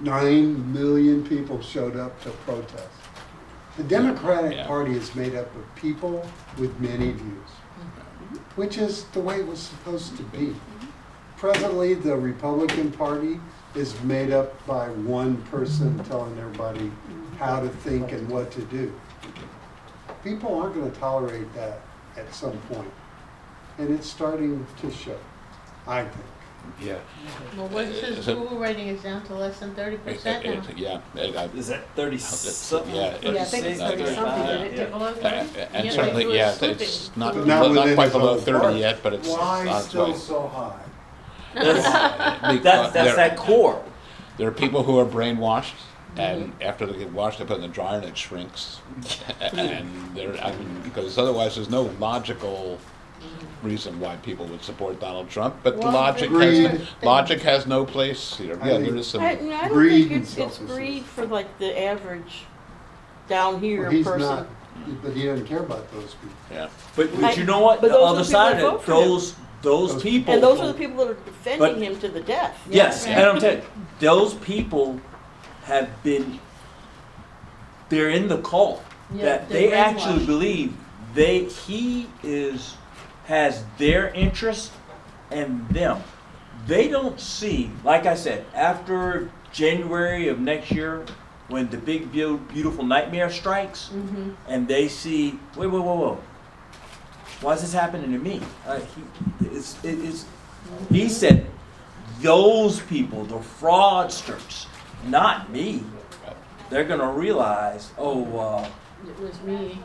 9 million people showed up to protest. The Democratic Yeah. Party is made up of people with many views, which is the way it was supposed to be. Presently, the Republican Party is made up by one person telling everybody how to think and what to do. People aren't going to tolerate that at some point, and it's starting to show, I think. Yeah. Well, what it says, Is it- Google rating is down to less than 30% now. Yeah, Is that 30 something? Yeah, Yeah, I think it's 36, 30 something, did it yeah. dip below 30? and Yeah, certainly, like yeah, we're it's swooping. not, But not not within quite its below own 30 part. yet, but it's Why on its still way. so high? That's There- that core. There are people who are brainwashed, and after they get washed, they put it in the dryer and it shrinks. And because otherwise there's no logical reason why people would support Donald Trump, but Well, Greed. logic has no place here. I Yeah, think- there is some, I don't Greed think and it's selfishness. greed for like the average down here Well, he's person. not, but he doesn't care about those people. yeah. But you know what? But The those are other the people side that of vote it, for him. those people. And those are the people that are defending But- him to the death. Yes, Yeah. and I'm telling you, those people have been, they're in the cult. Yeah, That they're they actually brainwashed. believe has their interest and them. They don't see, like I said, after January of next year, when the big beautiful nightmare strikes, and they see, whoa, why is this happening to me? He said, those people, the fraudsters, not me, they're gonna realize, It was me.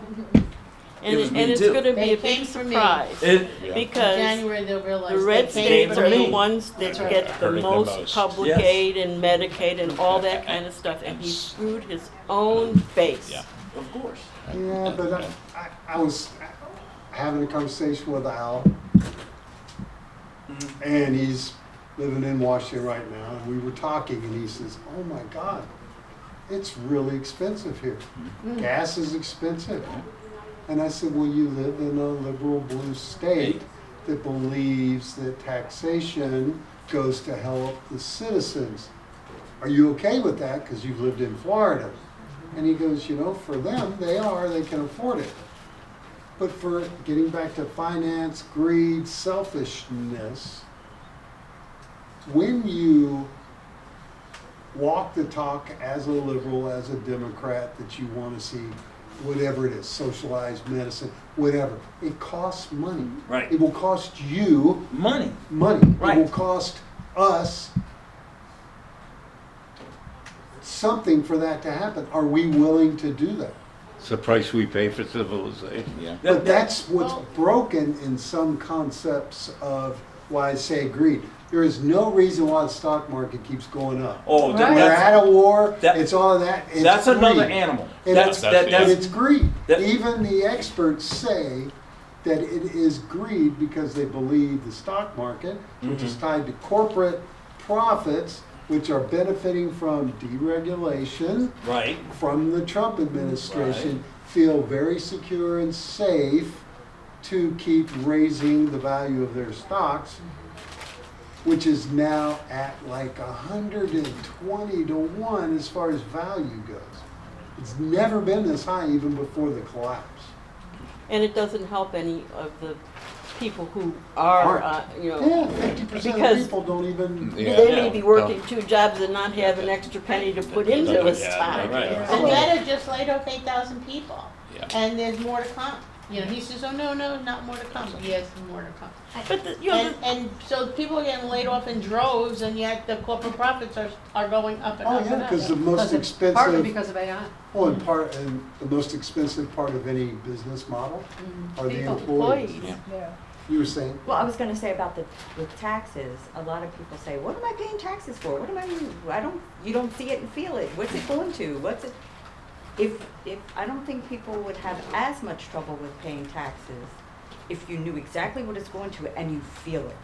And, It was me and it's too. going to They be a came big for me. surprise it, Yeah. In because January, they'll realize the they red came states for are the me. ones that That's right. get the Hurting the most most. public Yes. aid and Medicaid and all that kind of stuff, and he screwed his own face. Yeah. of course. Yeah, but I was having a conversation with Al, and he's living in Washington right now, and we were talking, and he says, "Oh my God, it's really expensive here. Gas is expensive." And I said, "Well, you live in a liberal blue state that believes that taxation goes to help the citizens. Are you okay with that because you've lived in Florida?" And he goes, "You know, for them, they can afford it. But for getting back to finance, greed, selfishness, when you walk the talk as a liberal, as a Democrat, that you want to see whatever it is, socialized medicine, whatever, it costs money. Right. It will cost you Money. money. Right. It will cost us something for that to happen. Are we willing to do that? It's the price we pay for civilization. Yeah. But that's what's broken in some concepts of why I say greed. There is no reason why the stock market keeps going up. Oh, Right. We're at a war, that- it's all of that. It's that's another greed. animal. And That's that's- And that's it's greed. that- Even the experts say that it is greed because they believe the stock market, which is tied to corporate profits, which are benefiting from deregulation, right. from the Trump administration, feel very secure and safe to keep raising the value of their stocks. which is now at like 120 to 1 as far as value goes. It's never been this high even before the collapse. And it doesn't help any of the people who are, Yeah, 50% of because people don't even. Yeah. they may be working 2 jobs and not have an extra penny to put into a Yeah, stock. right. Nevada just laid off 8,000 people, Yeah. and there's more to come. You know, he says, oh, no, not more to come. Yes, more to come. But you know, And so people are getting laid off in droves, and yet the corporate profits are going up and Oh, up and yeah, up. because the most Partly expensive, because of AI. oh, and the most expensive part of any business model are the People, employees. employees. Yeah. You were saying? Well, I was gonna say about with taxes, a lot of people say, what am I paying taxes for? What am you don't see it and feel it. What's it going to? What's it? If I don't think people would have as much trouble with paying taxes if you knew exactly what it's going to and you feel it.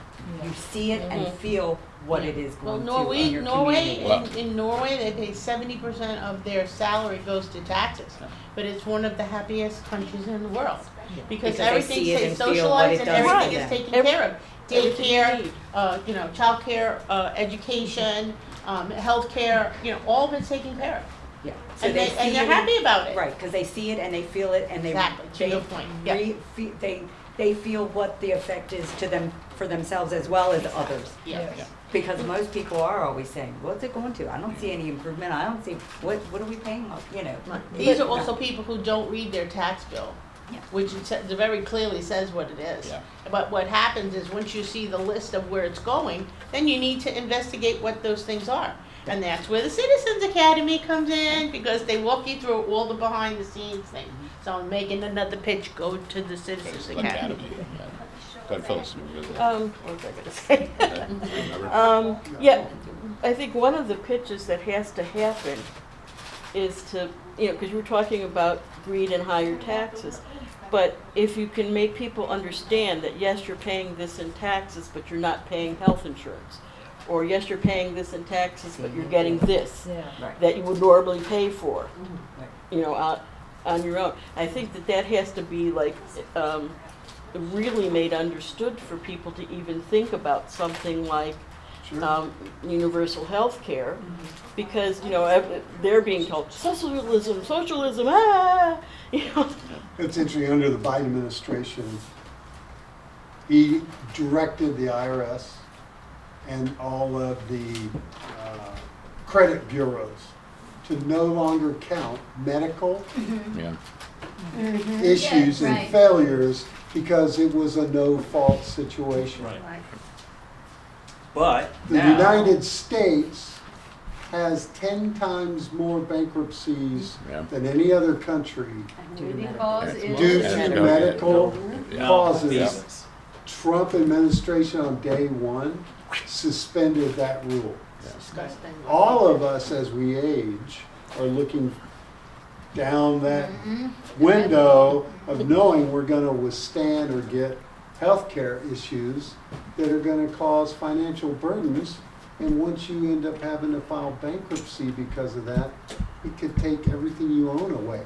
You see it and feel what it is Well, going to in your community. in Norway, they pay 70% of their salary goes to taxes, but it's one of the happiest countries in the world because they everything's see it and feel what socialized it and does for everything is them. taken care of. Everything you Daycare, need. childcare, education, healthcare, all of it's taken care of, Yeah. and they see they're it happy about it. Right, because they see it and they feel it and they Exactly, to your point, yeah. they feel what the effect is to them for themselves as well as others. Yes. Yeah. Because most people are always saying, what's it going to? I don't see any improvement. I don't see, what are we paying? These are also people who don't read their tax bill, Yeah. which very clearly says what it is. Yeah. But what happens is once you see the list of where it's going, then you need to investigate what those things are. And that's where the Citizens Academy comes in, because they walk you through all the behind the scenes things. So I'm making another pitch, go to the Citizens Academy. Academy. Go ahead, Phyllis. what was I gonna say? Yeah, I think one of the pitches that has to happen is to, because you were talking about greed and higher taxes. But if you can make people understand that, yes, you're paying this in taxes, but you're not paying health insurance. Or yes, you're paying this in taxes, but you're getting this Yeah. Right. that you would normally pay for, Right. out on your own. I think that has to be like really made understood for people to even think about something like universal health care, because they're being told socialism, It's interesting, under the Biden administration, he directed the IRS and all of the credit bureaus to no longer count medical Yeah. issues Yeah, and right. failures because it was a no-fault situation. Right. But The now, United States has 10 times more bankruptcies Yeah. than any other country Leading cause is. due Yeah. to medical Yeah. causes. visas. Trump administration on day one suspended that rule. Disgusting. All of us, as we age, are looking down that window of knowing we're going to withstand or get healthcare issues that are going to cause financial burdens. And once you end up having to file bankruptcy because of that, it could take everything you own away.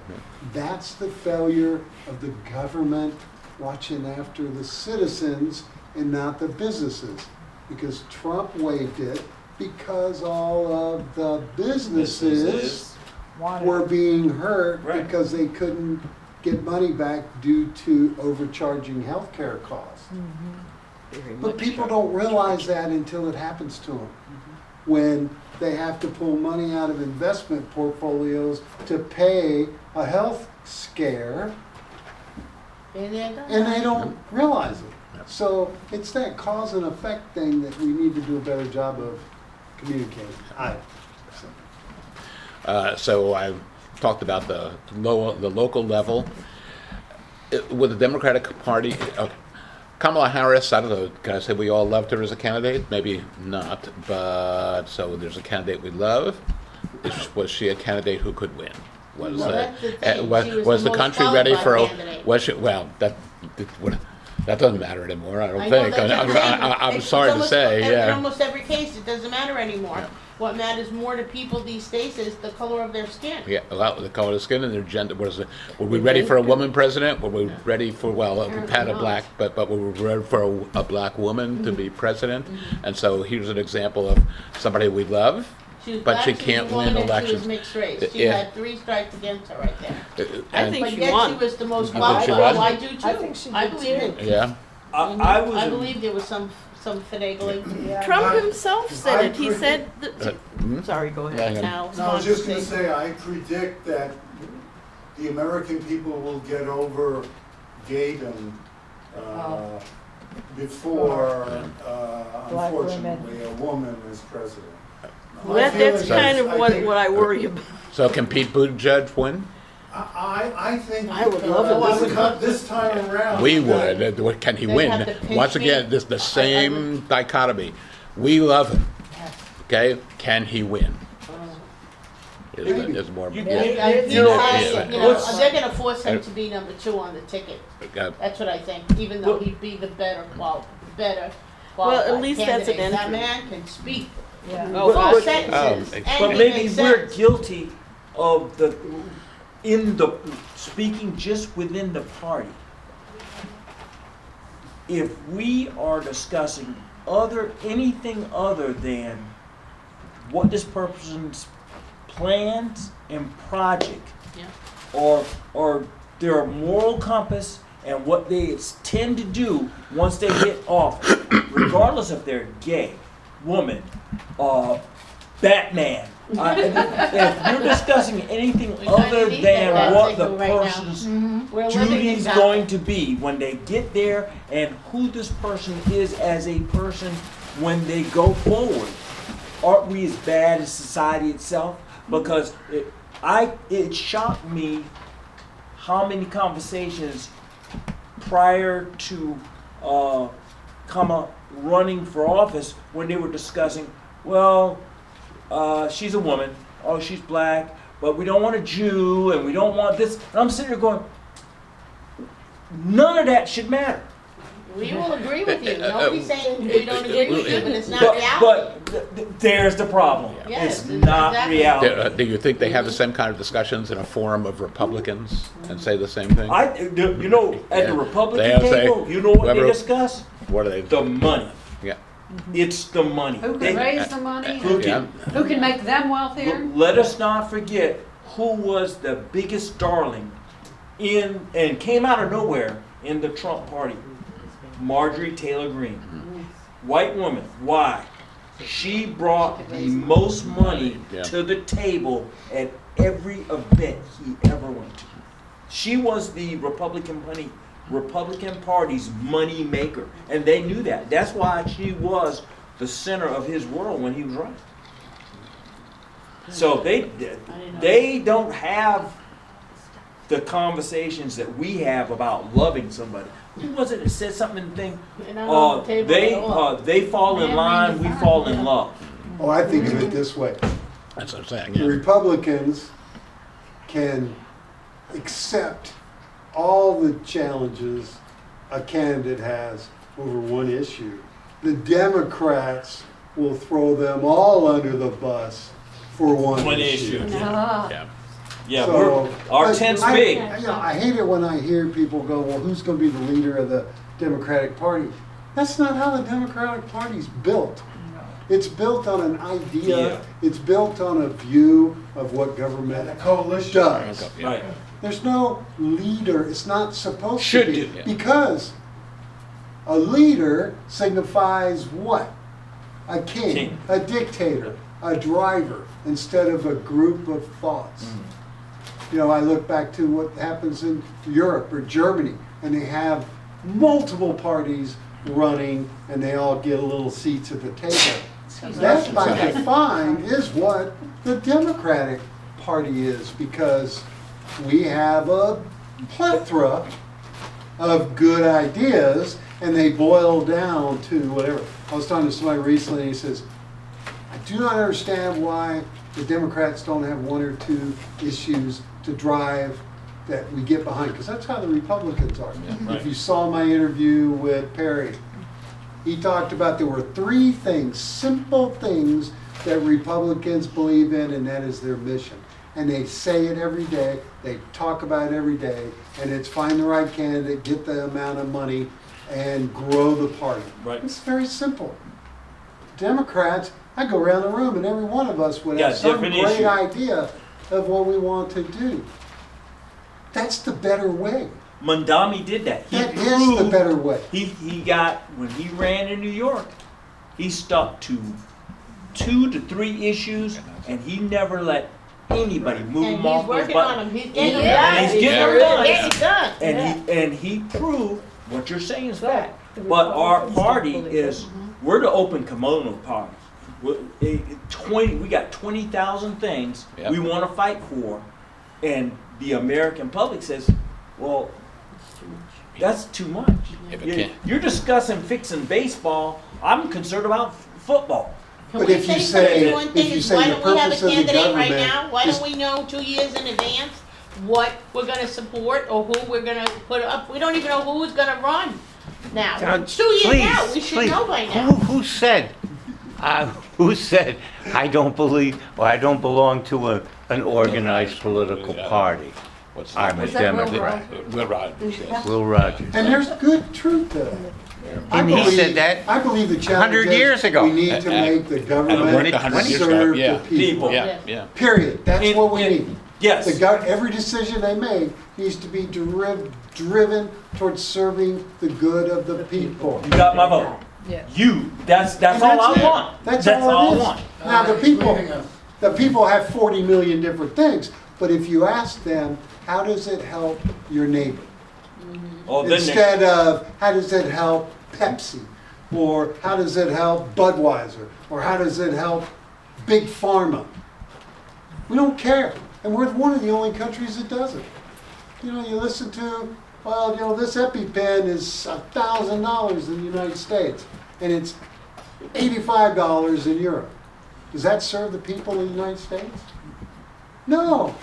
That's the failure of the government watching after the citizens and not the businesses. Because Trump waived it because all of the businesses were being hurt Right. because they couldn't get money back due to overcharging healthcare costs. But people don't realize that until it happens to them. When they have to pull money out of investment portfolios to pay a health scare, and they don't realize it. So it's that cause and effect thing that we need to do a better job of communicating. So I talked about the local level. With the Democratic Party, Kamala Harris, I don't know, can I say we all loved her as a candidate? Maybe not, but so there's a candidate we love. Was she a candidate who could win? Was Well, that's the thing. was, She was was the the most country ready for qualified candidate. was she, well, that doesn't matter anymore, I don't I know think. that's the thing. I'm It's sorry to almost- say, In yeah. almost every case, it doesn't matter anymore. What matters more to people these days is the color of their skin. Yeah, well, the color of the skin and their gender. What is it? Were we ready for a woman president? Were we ready for, well, we've had a Apparently not. black, but we were ready for a black woman to be president? And so here's an example of somebody we love, She was but black, she was a can't woman, win and She elections. was mixed race. She Yeah. had 3 strikes against her right there. I think But she yet won. she was the most You think she qualified. won? Well, I do too. I think she I did believe too. it. Yeah. I was. I in- believe there was some finagling. Yeah. Trump I- himself I said it. He predict- said, that, sorry, go Yeah, ahead. hang on. Now, No, I was just gonna say- say, I predict that the American people will get over Gaydon, Oh. before, Black women. unfortunately, a woman is president. Well, that's kind of what I worry about. So can Pete Buttigieg win? I think. I would love it. this time- This time around. We would. Can he They'd win? have to pinch Once me. again, this the same dichotomy. We love him. Okay, can he win? Is more. You- yeah. He You know, has, yeah, you know, let's- they're gonna force him to be number 2 on the ticket. That's what I think, even though Well- he'd be the better Well, qualified at least that's an candidate. That entry. man can speak Yeah. Oh, full God. sentences, Oh, and But he maybe makes we're sense. guilty of speaking just within the party. If we are discussing anything other than what this person's plans and project, Yeah. or their moral compass and what they tend to do once they get office, regardless if they're gay, woman, Batman. If you're discussing anything We kinda other need than that what the cycle right now. person's We're living in duty's that. going to be when they get there and who this person is as a person when they go forward, aren't we as bad as society itself? Because it shocked me how many conversations prior to Kama running for office when they were discussing, well, she's a woman, oh, she's black, but we don't want a Jew and we don't want this. And I'm sitting there going, none of that should matter. We will agree with you. Nobody's saying we don't agree with you, but it's not reality. But there's the problem. Yes, It's not exactly. reality. Do you think they have the same kind of discussions in a forum of Republicans and say the same thing? At the Yeah. Republican They'll say, table, you know what they whoever- discuss? What are they? The money. Yeah. It's the money. Who They- can raise the money? Who Yeah. can- Who can make them wealthier? Let us not forget who was the biggest darling and came out of nowhere in the Trump party. Marjorie Taylor Greene. White woman. Why? She brought the most money Yeah. to the table at every event he ever went to. She was the Republican Party's money maker. And they knew that. That's why she was the center of his world when he was running. So they don't have the conversations that we have about loving somebody. Who was it that said something in the thing? They're not on the table at all. They fall in Man line, we redefined, fall in yeah. love. Oh, I think of it this way. That's what I'm saying. The Yeah. Republicans can accept all the challenges a candidate has over one issue. The Democrats will throw them all under the bus for one issue. Ah. Yeah. Yeah, So, our but tent's I- big. I hate it when I hear people go, well, who's going to be the leader of the Democratic Party? That's not how the Democratic Party's built. It's built on an idea. Yeah. It's built on a view of what government does. Yeah. Right. There's no leader. It's not supposed Should to be. do. Yeah. Because a leader signifies what? A king, King. a dictator, a driver, instead of a group of thoughts. You know, I look back to what happens in Europe or Germany, and they have multiple parties running, and they all get a little seats at the table. That, by define, is what the Democratic Party is, because we have a plethora of good ideas, and they boil down to whatever. I was talking to somebody recently, and he says, I do not understand why the Democrats don't have one or two issues to drive that we get behind, because that's how the Republicans are. right. If you saw my interview with Perry, he talked about there were three things, simple things that Republicans believe in, and that is their mission. And they say it every day, they talk about it every day, and it's find the right candidate, get the amount of money, and grow the party. Right. It's very simple. Democrats, I go around the room and every one of us would Yeah, have some different great issue. idea of what we want to do. That's the better way. Mondami did that. He That is the proved better way. he got, when he ran in New York, he stuck to 2 to 3 issues, and he never let anybody move And him he's off those working on buttons. them, he's getting them Yeah. done. And he's getting them done. Getting it done. And he proved what you're saying is fact. But our party is, we're the open kimono party. We got 20,000 things Yep. we want to fight for, and the American public says, well, that's too much. If it can't- You're discussing fixing baseball. I'm concerned about football. Can But we if you say say- something, one if thing you is, say why the don't we have a purpose of the candidate right government now? Why is- don't we know 2 years in advance what we're gonna support or who we're gonna put up? We don't even know who's gonna run now. Now, 2 years out, we should please, know by now. Who said, I don't believe, or I don't belong to an organized political party? What's I'm a Was that Will Democrat. Will Rogers, yes. Will Rogers. And there's good truth to that. I And he believe- said that I believe the 100 challenge is years ago. we need to make the And it government worked 100 years ago, serve yeah. the people. Yeah, yeah. Period. That's what we need. Yes. Every decision they make needs to be driven towards serving the good of the people. You got my vote. Yeah. That's And all I it. want. That's all all I it is. want. Now, the people have 40 million different things, but if you ask them, how does it help your neighbor? Oh, then they- Instead of, how does it help Pepsi? Or how does it help Budweiser? Or how does it help Big Pharma? We don't care. And we're one of the only countries that doesn't. You know, you listen to, well, you know, this EpiPen is $1,000 in the United States, and it's $85 in Europe. Does that serve the people of the United States? No.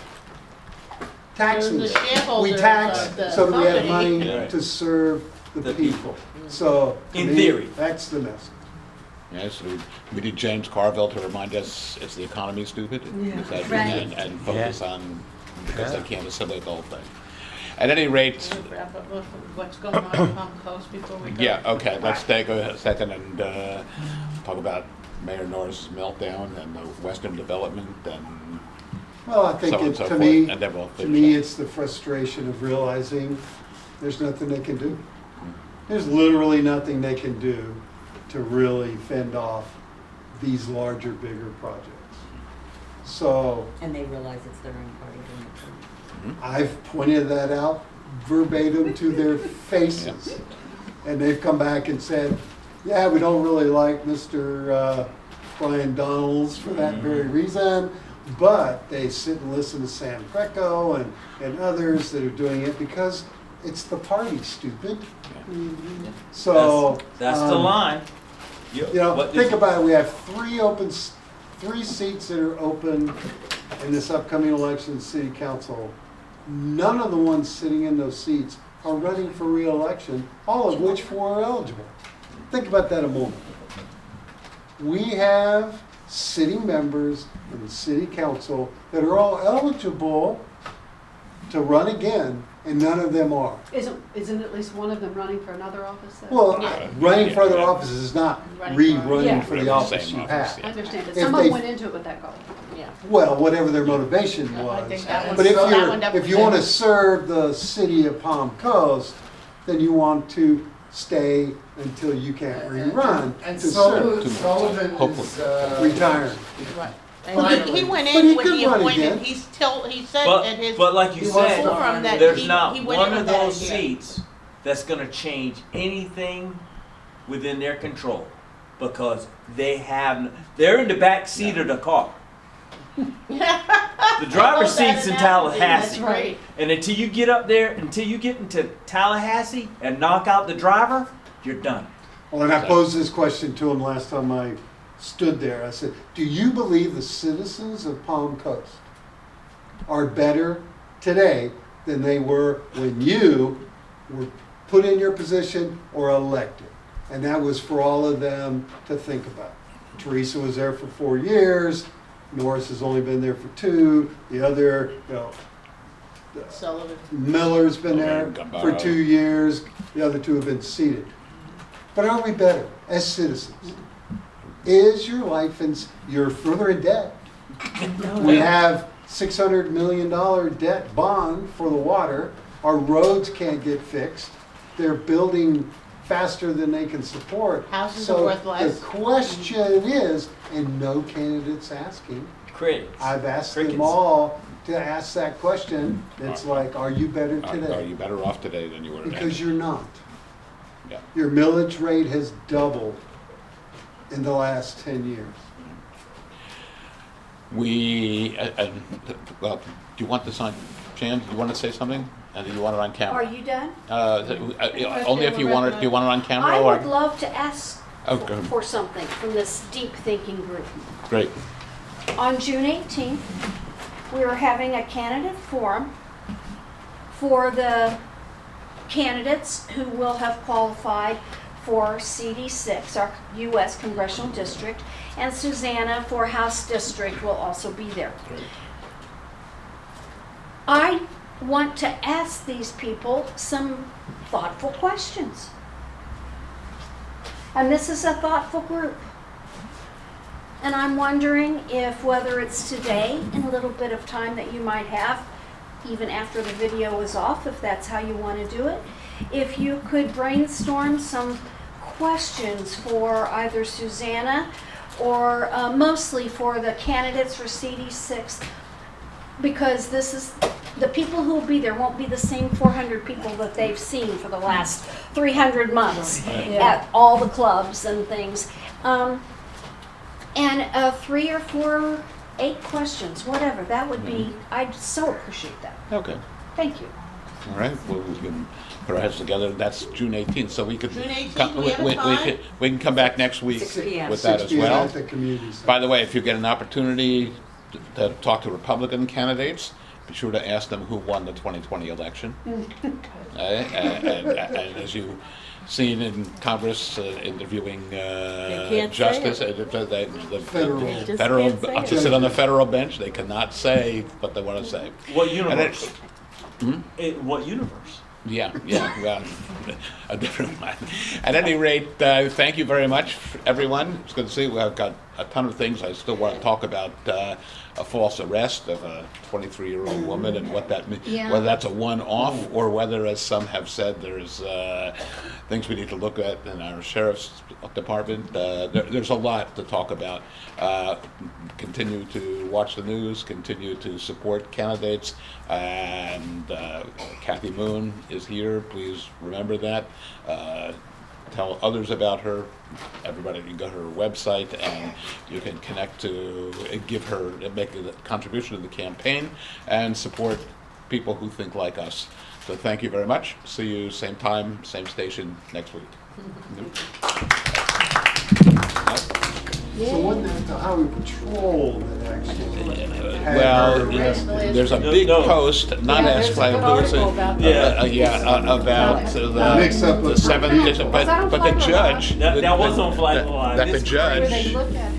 Taxes. The shareholders We tax of the so that we have company. money Yeah. to serve the The people. So, to In me, theory. that's the message. Yes, we need James Carville to remind us, is the economy stupid? Is that- Right. And focus Yeah. on, because they can't assimilate the whole thing. At any rate, Wrap up with what's going on in Palm Coast before we go. yeah, okay, let's take a second and talk about Mayor Norris's meltdown and the Western development and Well, I think so on it, and so to forth. me, And then we'll to finish me, up. it's the frustration of realizing there's nothing they can do. There's literally nothing they can do to really fend off these larger, bigger projects. So And they realize it's their own party doing it too. I've pointed that out verbatim to their faces. And they've come back and said, yeah, we don't really like Mr. Brian Donalds for that very reason. But they sit and listen to Sam Greco and others that are doing it because it's the party, stupid. So. That's the line. You know, What think is- about it, we have 3 seats that are open in this upcoming election, city council. None of the ones sitting in those seats are running for reelection, all of which 4 are eligible. Think about that a moment. We have sitting members in the city council that are all eligible to run again, and none of them are. Isn't at least one of them running for another office then? Well, Yeah. running for other offices is not Running for- re-running Yeah. for the The office same you office, have. I understand, but If some of they- them went into it with that goal. Yeah. Well, whatever their motivation I was. think that But one's- if that you're, one if you want to definitely- serve the city of Palm Coast, then you want to stay until you can't rerun And to serve. Sullivan Hopefully. is, Retiring. Right. And he went But he in with could the run appointment, again. he said But, at his but like you He wants said, to forum that there's he not went in one with of that those idea. seats that's gonna change anything within their control, because they're in the back seat of the car. The driver's seat's in Tallahassee. That's right. And until you get up there, until you get into Tallahassee and knock out the driver, you're done. Well, and I posed this question to him last time I stood there. I said, do you believe the citizens of Palm Coast are better today than they were when you were put in your position or elected? And that was for all of them to think about. Teresa was there for 4 years, Norris has only been there for 2, the other, Sullivan. Miller's been there for 2 years, the other 2 have been seated. But are we better as citizens? Is your life, you're further in debt. We have $600 million debt bond for the water. Our roads can't get fixed. They're building faster than they can support. Houses are worth less. The question is, and no candidate's asking, Crickets. I've asked Crickets. them all to ask that question. It's like, are you better Are today? you better off today than you were then? Because you're not. Yeah. Your millage rate has doubled in the last 10 years. We, well, do you want this on, Jan, do you want to say something? And do you want it on Are camera? you done? Only if you want it, do you want it on camera? I or- would love to ask Oh, go ahead. for something from this deep thinking group. Great. On June 18th, we are having a candidate forum for the candidates who will have qualified for CD6, our U.S. Congressional District, and Susanna for House District will also be there. I want to ask these people some thoughtful questions. And this is a thoughtful group. And I'm wondering if, whether it's today, in a little bit of time that you might have, even after the video is off, if that's how you want to do it, if you could brainstorm some questions for either Susanna or mostly for the candidates for CD6, because this is, the people who will be there won't be the same 400 people that they've seen for the last 300 months at all the clubs and things. And 3 or 4, 8 questions, whatever, that would be, I'd so appreciate that. Okay. Thank you. All right, well, we can put our heads together. That's June 18th, so we could. June 18th, come- we have a time? we can come back next week 6 p.m. with that 6 as p.m. well. at the community center. By the way, if you get an opportunity to talk to Republican candidates, be sure to ask them who won the 2020 election. And as you've seen in Congress, interviewing can't say justice, it. the Federal. They just federal, can't say it. to sit on the federal bench, they cannot say what they want to say. What And it- universe? What universe? Yeah, well, a different one. At any rate, thank you very much, everyone. It's good to see you. I've got a ton of things I still want to talk about. A false arrest of a 23-year-old woman and what that means, Yeah. whether that's a one-off or whether, as some have said, there's things we need to look at in our sheriff's department. There's a lot to talk about. Continue to watch the news, continue to support candidates, and Kathy Moon is here. Please remember that. Tell others about her. Everybody can go to her website and you can connect to, give her, make a contribution to the campaign and support people who think like us. So thank you very much. See you same time, same station next week. So wasn't that the highway patrol that actually had Well, her arrested? there's a big No. post, not Yeah, as there's a like good who is it? article about About the Mix up the with seven, people. but Was that on the Flag judge. That was on Flag that- Line. That the This- judge. Where they look at